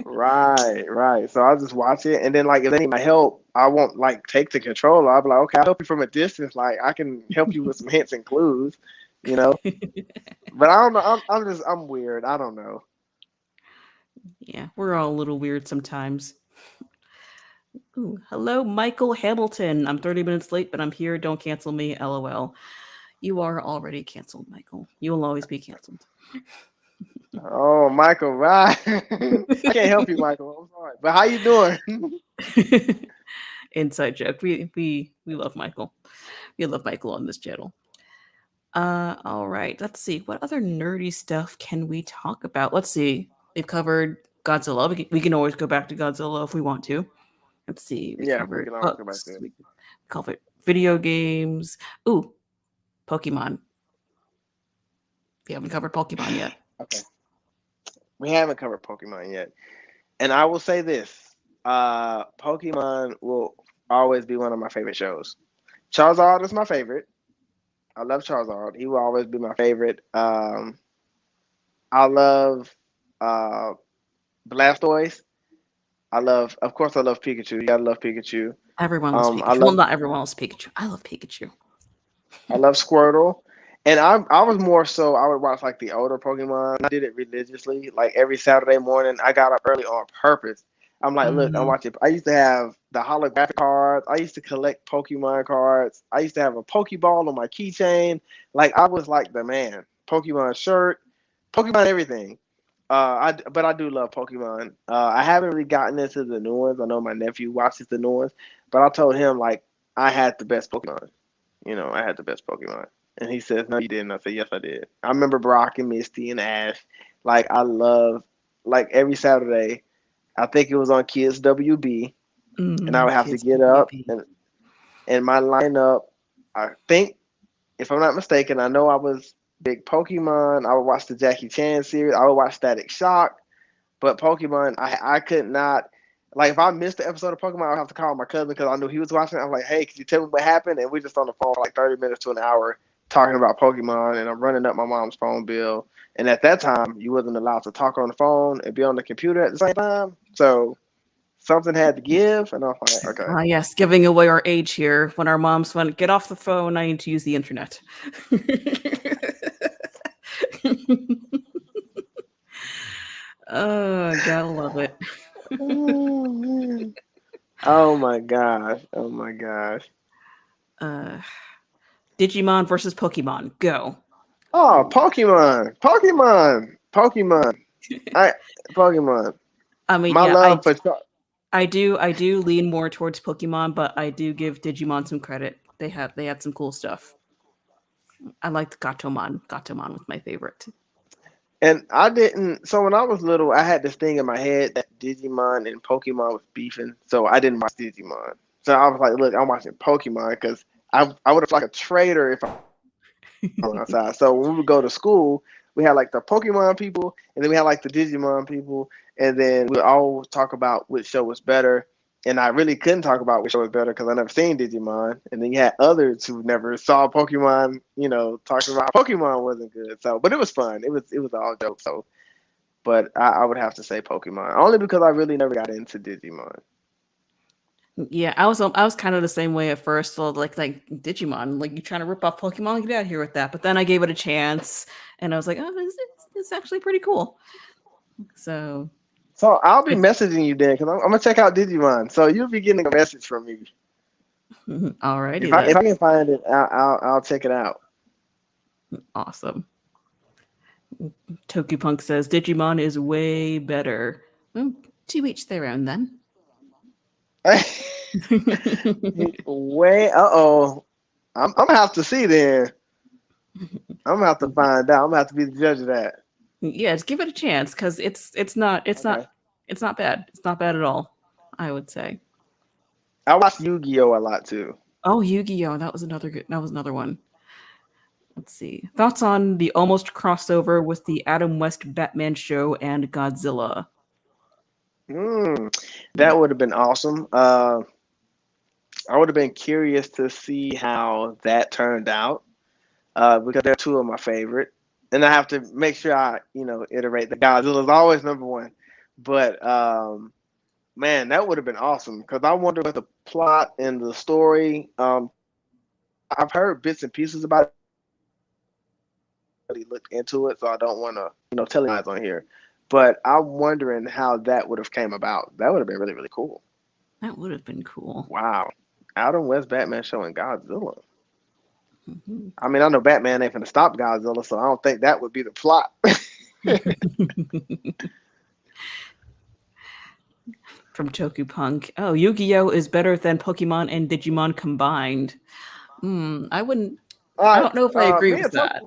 S2: Right, right. So I'll just watch it, and then like if they need my help, I won't like take the controller. I'll be like, okay, I'll help you from a distance. Like I can help you with some hints and clues, you know. But I don't know. I'm weird. I don't know.
S1: Yeah, we're all a little weird sometimes. Ooh, hello, Michael Hamilton. I'm 30 minutes late, but I'm here. Don't cancel me. LOL. You are already canceled, Michael. You will always be canceled.
S2: Oh, Michael, right? I can't help you, Michael. I'm sorry, but how you doing?
S1: Inside joke. We love Michael. We love Michael on this channel. All right. Let's see. What other nerdy stuff can we talk about? Let's see. We've covered Godzilla. We can always go back to Godzilla if we want to. Let's see. We
S2: Yeah, we
S1: covered
S2: can always go back
S1: books.
S2: there.
S1: We covered video games. Ooh, Pokemon. We haven't covered Pokemon yet.
S2: Okay, we haven't covered Pokemon yet, and I will say this: Pokemon will always be one of my favorite shows. Charizard is my favorite. I love Charizard. He will always be my favorite. I love uh, Blastoise. Of course, I love Pikachu. You gotta love Pikachu.
S1: Everyone loves
S2: I
S1: Pikachu. Well,
S2: love,
S1: not everyone loves Pikachu. I love Pikachu.
S2: I love Squirtle, and I was more so I would watch like the older Pokemon. I did it religiously, like every Saturday morning. I got up early on purpose. I'm like, look, I'm
S1: Mm,
S2: watching. I used to have the holographic cards. I used to collect Pokemon cards. I used to have a Pokeball on my keychain. Like I was like the man. Pokemon shirt, Pokemon everything. But I do love Pokemon. I haven't really gotten into the new ones. I know my nephew watches the new ones, but I told him like I had the best Pokemon. I had the best Pokemon. And he says, no, you didn't. I said, yes, I did. I remember Brock and Misty and Ash. Like, I love, like, every Saturday, I think it was on Kids WB, and I would have to
S1: Kids
S2: get up
S1: WB.
S2: and my lineup, I think, if I'm not mistaken, I know I was big Pokemon. I would watch the Jackie Chan series. I would watch Static Shock. But Pokemon, I could not. Like if I missed the episode of Pokemon, I would have to call my cousin because I knew he was watching it. I'm like, hey, could you tell me what happened? And we just on the phone for like 30 minutes to an hour talking about Pokemon, and I'm running up my mom's phone bill. And at that time, you wasn't allowed to talk on the phone and be on the computer at the same time. So something had to give, and I was like, okay.
S1: Yes, giving away our age here. When our moms went, get off the phone, I need to use the internet. Oh, gotta love it.
S2: Oh, man. Oh my gosh. Oh my gosh.
S1: Uh, Digimon versus Pokemon. Go.
S2: Oh, Pokemon. Pokemon. Pokemon. I Pokemon.
S1: I mean,
S2: My
S1: yeah,
S2: love for
S1: I do lean more towards Pokemon, but I do give Digimon some credit. They had some cool stuff. I liked Gatomon. Gatomon was my favorite.
S2: And I didn't. So when I was little, I had this thing in my head that Digimon and Pokemon was beefing. So I didn't watch Digimon. So I was like, look, I'm watching Pokemon because I would have like a traitor if I was outside. So when we would go to school, we had like the Pokemon people, and then we had like the Digimon people, and then we all talk about which show was better. And I really couldn't talk about which show was better because I never seen Digimon. And then you had others who never saw Pokemon, talking about Pokemon wasn't good. So, but it was fun. It was all jokes. So, but I would have to say Pokemon only because I really never got into Digimon.
S1: Yeah, I was kind of the same way at first. So like Digimon, like you trying to rip off Pokemon, get out of here with that. But then I gave it a chance, and I was like, oh, it's actually pretty cool. So,
S2: So I'll be
S1: I,
S2: messaging you then because I'm gonna check out Digimon. So you'll be getting a message from me if
S1: alrighty
S2: I
S1: then,
S2: if I can find it. I'll check it out.
S1: awesome. Tokupunk says Digimon is way better. Well, to each their own then.
S2: Way, uh-oh. I'm gonna have to see then. I'm gonna have to find out. I'm gonna have to be the judge of that.
S1: Yeah, just give it a chance because
S2: Okay.
S1: it's not bad. It's not bad at all. I would say.
S2: I watch Yu-Gi-Oh a lot too.
S1: Oh, Yu-Gi-Oh! That was another good. That was another one. Let's see. Thoughts on the almost crossover with the Adam West Batman show and Godzilla?
S2: That would have been awesome. I would have been curious to see how that turned out because they're two of my favorite, and I have to make sure I, iterate that Godzilla's always number one. But man, that would have been awesome because I wonder what the plot and the story. I've heard bits and pieces about it. Really looked into it, so I don't want to, tell you guys on here. But I'm wondering how that would have came about. That would have been really, really cool.
S1: That would have been cool.
S2: Wow, Adam West Batman showing Godzilla.
S1: Mhm.
S2: I mean, I know Batman ain't gonna stop Godzilla, so I don't think that would be the plot.
S1: From Tokupunk. Oh, Yu-Gi-Oh is better than Pokemon and Digimon combined. I wouldn't. I
S2: Uh,
S1: don't know if I agree
S2: me
S1: with
S2: and
S1: that.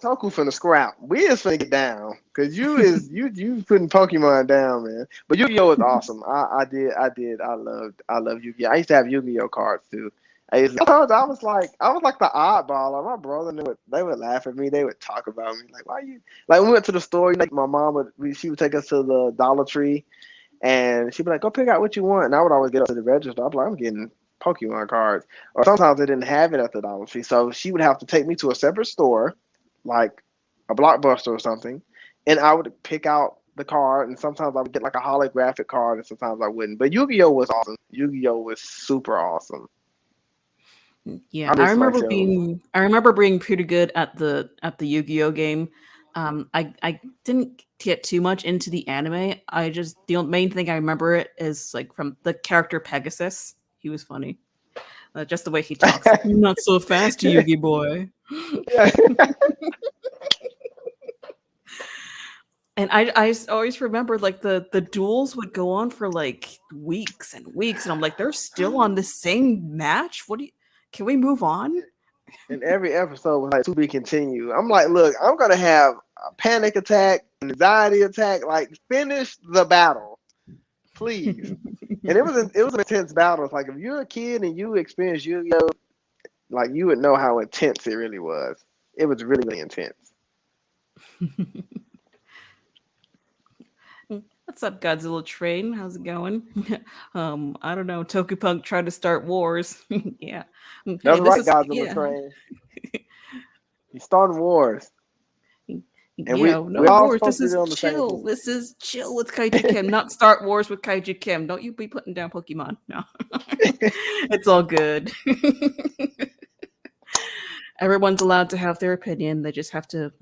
S2: Toku finna scrap. We is finna get down because you putting Pokemon down, man. But Yu-Gi-Oh is awesome. I love Yu-Gi-Oh. I used to have Yu-Gi-Oh cards too. Sometimes I was like the oddball. Like my brother they would laugh at me. They would talk about me like, why you like we went to the store. Like my mom she would take us to the Dollar Tree and she'd be like, go pick out what you want. And I would always get up to the register. I'd be like, I'm getting Pokemon cards. Or sometimes they didn't have it at the Dollar Tree. So she would have to take me to a separate store, like a Blockbuster or something. And I would pick out the card. And sometimes I would get like a holographic card and sometimes I wouldn't. But Yu-Gi-Oh was awesome. Yu-Gi-Oh was super awesome.
S1: Yeah,
S2: I miss my shows.
S1: I remember being pretty good at the Yu-Gi-Oh game. I didn't get too much into the anime. I just the main thing I remember it is like from the character Pegasus. He was funny. Just the way he talks, like not so fast, Yugi boy.
S2: Yeah.
S1: And I always remember like the duels would go on for like weeks and weeks, and I'm like, they're still on the same match. What do you? Can we move on?
S2: And every episode was like to be continued. I'm like, look, I'm gonna have a panic attack, anxiety attack. Like, finish the battle, please. And it was an intense battle. It's like if you're a kid and you experience Yu-Gi-Oh, like you would know how intense it really was. It was really, really intense.
S1: What's up, Godzilla Train? How's it going? I don't know. Tokupunk tried to start wars. Yeah. Hey,
S2: That's
S1: this
S2: right,
S1: is
S2: Godzilla
S1: yeah.
S2: Train. He's starting wars, and
S1: Yeah,
S2: we
S1: no
S2: all
S1: wars.
S2: supposed
S1: This
S2: to be
S1: is
S2: on the same
S1: chill.
S2: team.
S1: This is chill with Kaiju Kim, not start wars with Kaiju Kim. Don't you be putting down Pokemon. No. It's all good. Everyone's allowed to have their opinion. They just have to,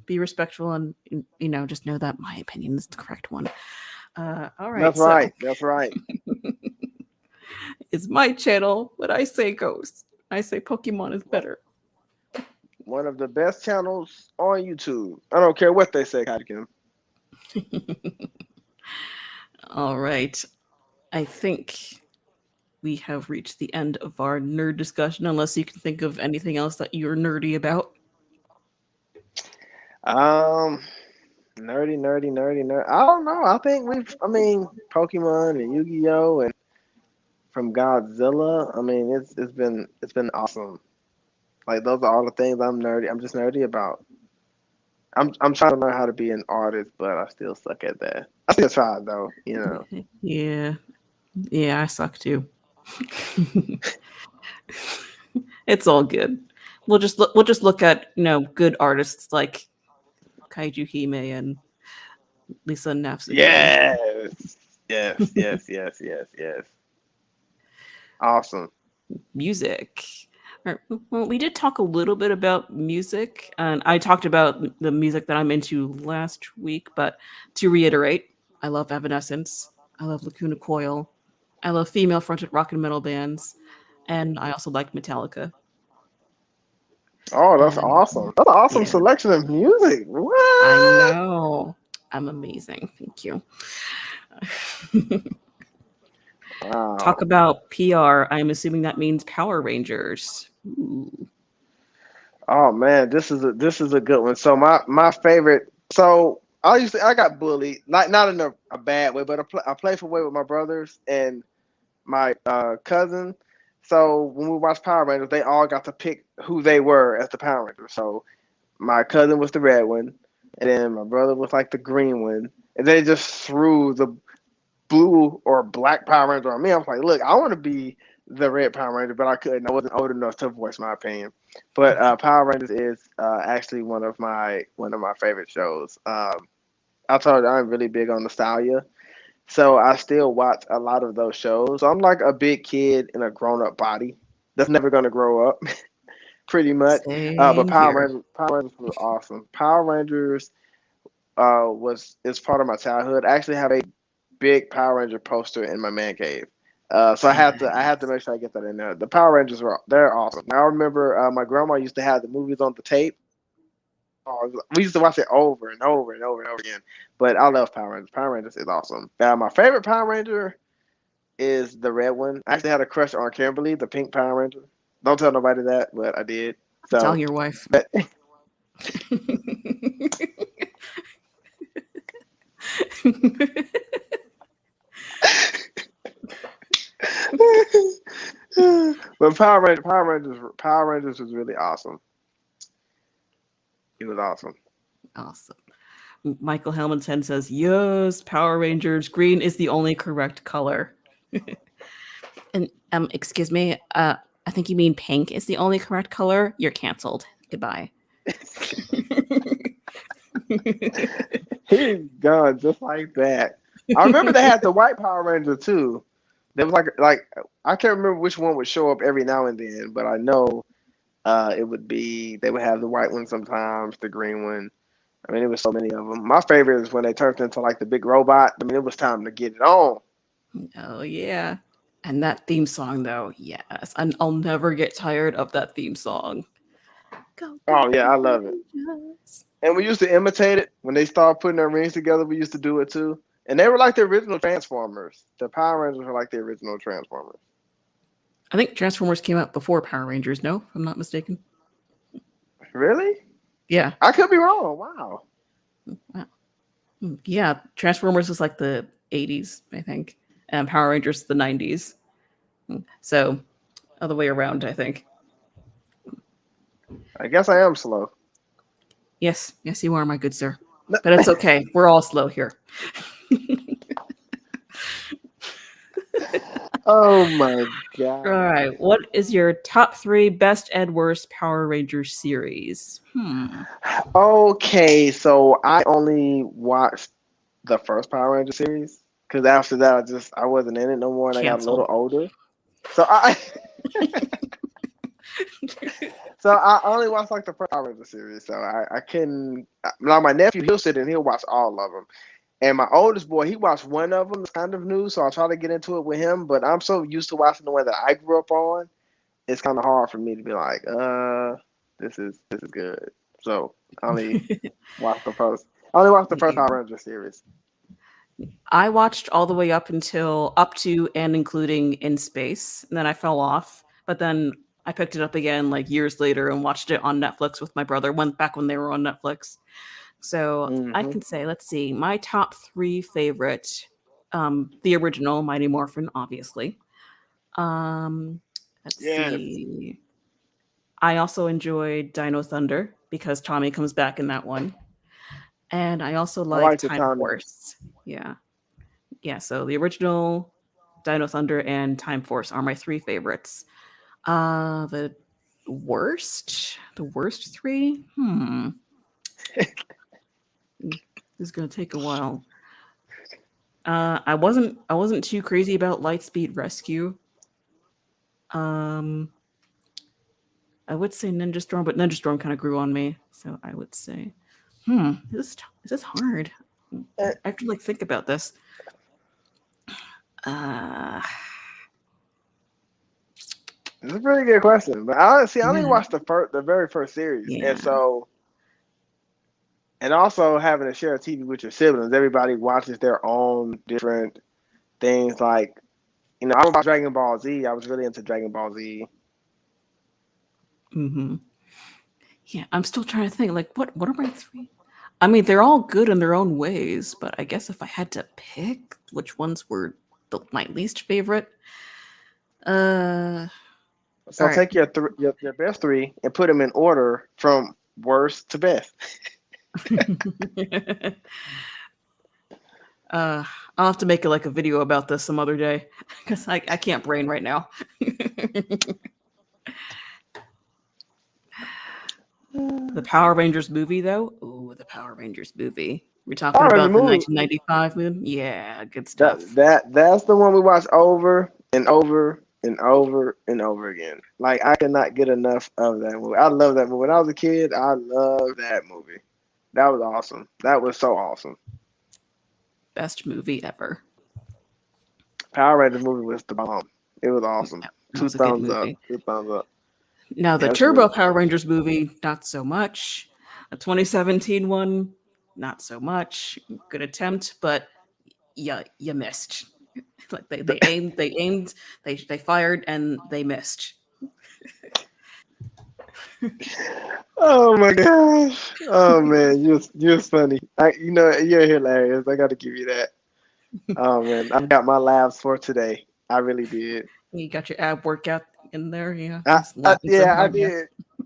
S1: be respectful and, just know that my opinion is the correct one. All right,
S2: That's
S1: so
S2: right. That's right.
S1: it's my channel, but I say Ghost. I say Pokemon is better.
S2: One of the best channels on YouTube. I don't care what they say, Kajikin.
S1: All right. I think we have reached the end of our nerd discussion, unless you can think of anything else that you're nerdy about.
S2: Um, nerdy. I don't know. I mean, Pokemon and Yu-Gi-Oh and from Godzilla. I mean, it's been awesome. Like those are all the things I'm just nerdy about. I'm trying to learn how to be an artist, but I still suck at that. I still try though, you know.
S1: Yeah. Yeah, I suck too. It's all good. We'll just look at, good artists like Kaiju Hime and Lisa Nafsuki.
S2: Yes. Yes. Awesome.
S1: Music. All right, well, we did talk a little bit about music, and I talked about the music that I'm into last week. But to reiterate, I love Evanescence. I love Lacuna Coil. I love female-fronted rock and metal bands, and I also like Metallica.
S2: Oh, that's
S1: And
S2: awesome. That's an awesome
S1: yeah,
S2: selection of music.
S1: I
S2: What?
S1: know I'm amazing. Thank you. Talk
S2: Wow.
S1: about PR. I'm assuming that means Power Rangers. Ooh.
S2: Oh man, this is a good one. So my favorite. So I got bullied, like not in a bad way, but I play for way with my brothers and my cousin. So when we watched Power Rangers, they all got to pick who they were as the Power Rangers. So my cousin was the red one, and then my brother was like the green one, and they just threw the blue or black Power Ranger on me. I was like, look, I want to be the red Power Ranger, but I couldn't. I wasn't old enough to voice my opinion. But Power Rangers is actually one of my favorite shows. I told you I'm really big on nostalgia, so I still watch a lot of those shows. So I'm like a big kid in a grown up body that's never gonna grow up, pretty much. But
S1: Same here.
S2: Power Rangers was awesome. Power Rangers was is part of my childhood. I actually have a big Power Ranger poster in my man cave. So I had to
S1: Nice.
S2: make sure I get that in there. The Power Rangers they're awesome. I remember my grandma used to have the movies on the tape, We used to watch it over and over and over and over again. But I love Power Rangers. Power Rangers is awesome. My favorite Power Ranger is the red one. I actually had a crush on Kimberly, the pink Power Ranger. Don't tell nobody that, but I did.
S1: Tell
S2: So,
S1: your wife.
S2: but but Power Rangers was really awesome. It was awesome.
S1: Awesome. Michael Helmanson says, yes, Power Rangers. Green is the only correct color. And excuse me, I think you mean pink is the only correct color. You're canceled. Goodbye.
S2: He's gone just like that. I remember they had the white Power Ranger too. There was like I can't remember which one would show up every now and then, but I know it would be they would have the white one sometimes, the green one. I mean, it was so many of them. My favorite is when they turned into like the big robot. I mean, it was time to get it on.
S1: Oh yeah. And that theme song though, yes. And I'll never get tired of that theme song. Go, go,
S2: Oh yeah, I love it.
S1: Rangers.
S2: And we used to imitate it when they started putting their rings together. We used to do it too, and they were like the original Transformers. The Power Rangers were like the original Transformers.
S1: I think Transformers came out before Power Rangers, no? If I'm not mistaken.
S2: Really?
S1: Yeah.
S2: I could be wrong. Wow.
S1: Wow. Yeah, Transformers was like the 80s, I think. And Power Rangers the 90s. So, other way around, I think.
S2: I guess I am slow.
S1: Yes, you are, my good sir. But it's okay. We're all slow here.
S2: Oh my god.
S1: All right. What is your top 3 best and worst Power Rangers series?
S2: Okay, so I only watched the first Power Ranger series because after that I wasn't in it no more, and I got a little older. So I only watched like the first Power Ranger series. So I couldn't. Now my nephew, he'll sit and he'll watch all of them. And my oldest boy, he watched one of them. It's kind of new, so I'll try to get into it with him. But I'm so used to watching the one that I grew up on. It's kind of hard for me to be like, this is good. So I only watched the first. I only watched the first Power Ranger series.
S1: I watched all the way up to and including In Space, and then I fell off. But then I picked it up again like years later and watched it on Netflix with my brother. Went back when they were on Netflix. So I can say, let's see, my top 3 favorite, the original Mighty Morphin, obviously. Let's see. I also enjoyed Dino Thunder because Tommy comes back in that one. And I also like Time Force. Yeah. So the original, Dino Thunder, and Time Force are my 3 favorites. The worst 3? This is gonna take a while. I wasn't too crazy about Lightspeed Rescue. I would say Ninja Storm, but Ninja Storm kind of grew on me, so I would say, is this hard? I have to think about this.
S2: It's a pretty good question, but I only watched the very first series, and also having to share a TV with your siblings, everybody watches their own different things. Like, I watched Dragon Ball Z. I was really into Dragon Ball Z.
S1: Yeah, I'm still trying to think. What are my 3? I mean, they're all good in their own ways, but I guess if I had to pick which ones were my least favorite,
S2: so take your best 3 and put them in order from worst to best.
S1: I'll have to make a video about this some other day because I can't brain right now. The Power Rangers movie, though. Oh, the Power Rangers movie. We're talking about the 1995 movie. Yeah, good stuff.
S2: That's the one we watched over and over and over and over again. Like, I cannot get enough of that movie. I love that movie. When I was a kid, I loved that movie. That was awesome. That was so awesome.
S1: Best movie ever.
S2: Power Rangers movie was the bomb. It was awesome. 2 thumbs up. 2 thumbs up.
S1: Now the Turbo Power Rangers movie, not so much. A 2017 one, not so much. Good attempt, but you missed. Like they fired, and they missed.
S2: Oh my gosh. Oh man, you're funny. You're hilarious. I got to give you that. Oh man, I've got my laughs for today. I really did.
S1: You got your ab workout in there, yeah. Just laughing so
S2: Yeah, I
S1: hard, yeah.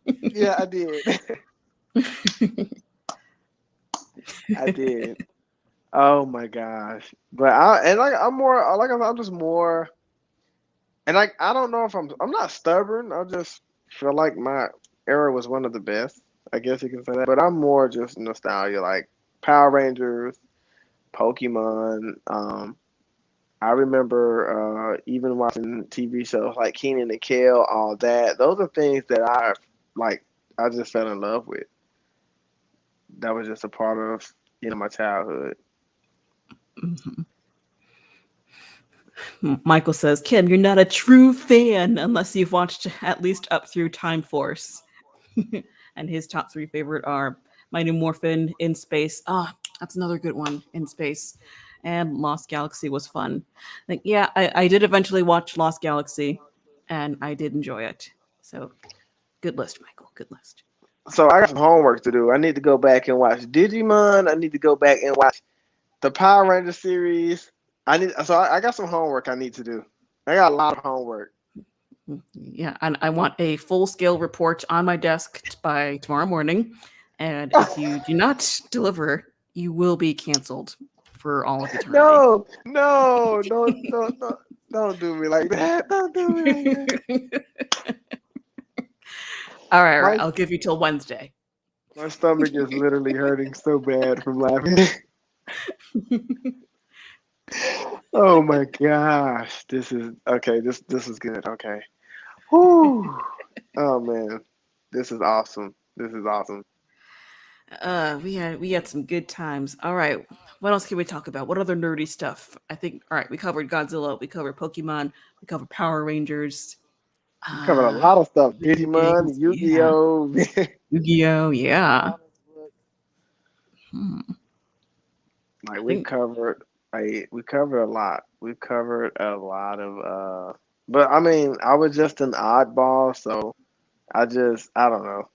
S2: did. Yeah, I did. I did. Oh my gosh. But I'm more like I'm just more and like I don't know if I'm not stubborn. I just feel like my era was one of the best. I guess you can say that. But I'm more just nostalgia, like Power Rangers, Pokemon. I remember even watching TV shows like Keenan and Kel, all that. Those are things that like. I just fell in love with. That was just a part of my childhood.
S1: Mhm. Michael says, Kim, you're not a true fan unless you've watched at least up through Time Force. And his top three favorite are Mighty Morphin, In Space. Ah, that's another good one, In Space. And Lost Galaxy was fun. Like, yeah, I did eventually watch Lost Galaxy, and I did enjoy it. So, good list, Michael. Good list.
S2: So I got some homework to do. I need to go back and watch Digimon. I need to go back and watch the Power Ranger series. I got some homework I need to do. I got a lot of homework.
S1: Yeah, and I want a full scale report on my desk by tomorrow morning. And if you do not deliver, you will be canceled for all of eternity.
S2: No, no, don't do me like that. Don't do me like that.
S1: All right.
S2: My
S1: I'll give you till Wednesday.
S2: my stomach is literally hurting so bad from laughing. Oh my gosh, this is okay. This is good. Okay. Whew. Oh man, this is awesome. This is awesome.
S1: We had some good times. All right. What else can we talk about? What other nerdy stuff? I think all right, we covered Godzilla, we covered Pokemon, we covered Power Rangers,
S2: We covered a
S1: uh
S2: lot of stuff.
S1: video
S2: Digimon,
S1: games, yeah.
S2: Yu-Gi-Oh,
S1: Yu-Gi-Oh, yeah.
S2: comic book.
S1: Hmm.
S2: Like
S1: I think
S2: we covered a lot. We covered a lot of but I mean, I was just an oddball, so I don't know.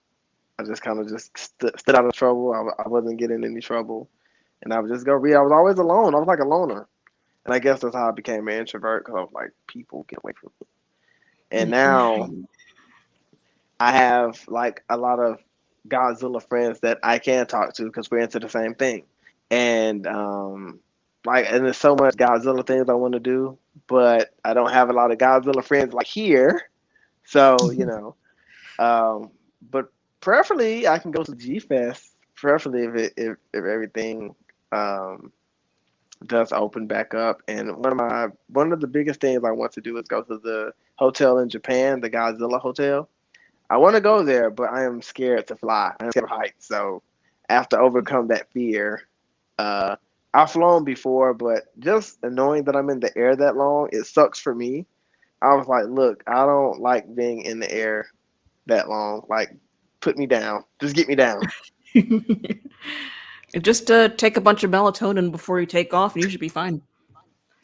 S2: I just kind of just stood out of trouble. I wasn't getting any trouble, and I would just go read. I was always alone. I was like a loner, and I guess that's how I became an introvert because I was like, people get away from me. And now I have like a lot of Godzilla friends that I can talk to because we're into the same thing. And and there's so much Godzilla things I want to do, but I don't have a lot of Godzilla friends like here. So um, but preferably I can go to G Fest. Preferably if everything um does open back up. And one of the biggest things I want to do is go to the hotel in Japan, the Godzilla hotel. I want to go there, but I am scared to fly. I'm scared of heights, so I have to overcome that fear. Uh, I've flown before, but just knowing that I'm in the air that long, it sucks for me. I was like, look, I don't like being in the air that long. Like, put me down. Just get me down.
S1: just take a bunch of melatonin before you take off, and you should be fine.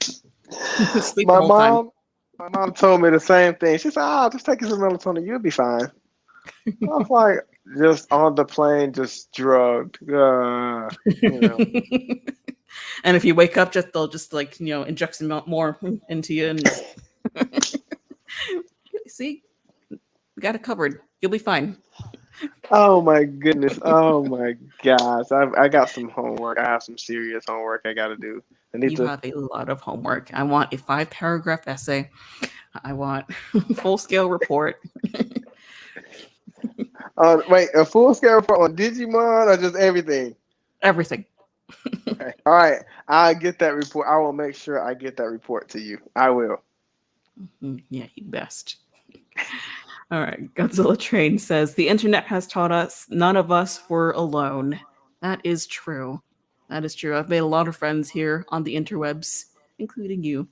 S1: Sleep the
S2: My
S1: whole time.
S2: mom, my mom told me the same thing. She said, "Ah, just take some melatonin. You'll be fine." I was like, just on the plane, just drugged.
S1: And if you wake up, they'll just like inject some more into you, and see, we got it covered. You'll be fine.
S2: Oh my goodness. Oh my gosh. I got some homework. I have some serious homework I got to do. I need
S1: You
S2: to.
S1: have a lot of homework. I want a 5 paragraph essay. I want full scale report.
S2: Wait, a full scale report on Digimon or just everything?
S1: Everything.
S2: Okay. All right. I'll get that report. I will make sure I get that report to you. I will.
S1: Yeah, you best. All right. Godzilla Train says the internet has taught us none of us were alone. That is true. That is true. I've made a lot of friends here on the interwebs, including you.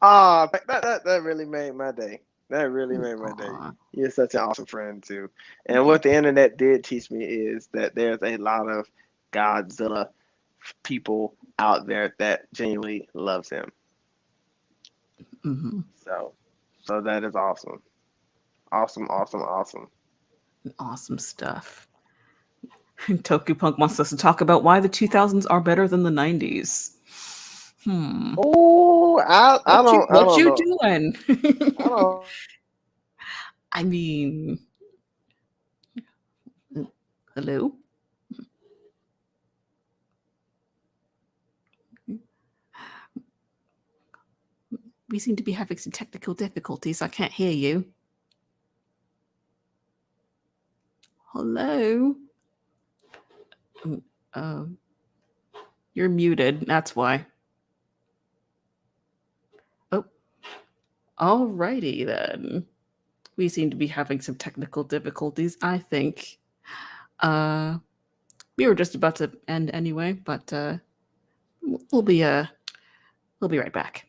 S2: Ah, that really made my day. That really made my day.
S1: Aw.
S2: You're such an awesome friend too. And what the internet did teach me is that there's a lot of Godzilla people out there that genuinely loves him.
S1: Hmm.
S2: So, so that is awesome. Awesome, awesome, awesome.
S1: Awesome stuff. Tokupunk wants us to talk about why the 2000s are better than the 90s.
S2: Oh, I don't I
S1: What
S2: don't
S1: you
S2: know.
S1: doing?
S2: I don't
S1: I mean, hello? We seem to be having some technical difficulties. I can't hear you. Hello? Um, you're muted. That's why. Oh, alrighty then. We seem to be having some technical difficulties, I think. Uh, we were just about to end anyway, but we'll be we'll be right back.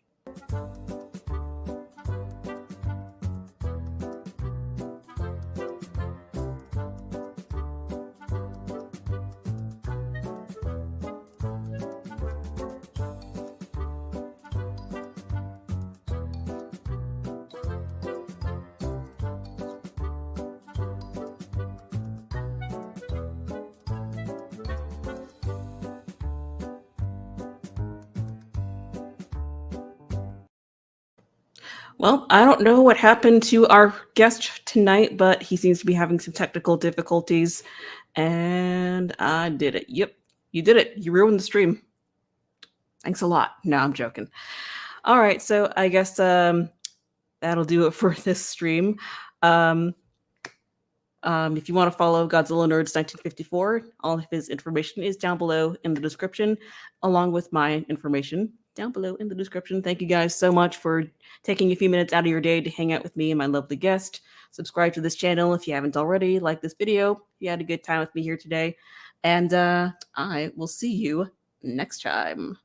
S1: Well, I don't know what happened to our guest tonight, but he seems to be having some technical difficulties. And I did it. Yep, you did it. You ruined the stream. Thanks a lot. No, I'm joking. All right, so I guess that'll do it for this stream. Um, if you want to follow Godzilla Nerds 1954, all of his information is down below in the description, along with my information down below in the description. Thank you guys so much for taking a few minutes out of your day to hang out with me and my lovely guest. Subscribe to this channel if you haven't already. Like this video if you had a good time with me here today. And I will see you next time.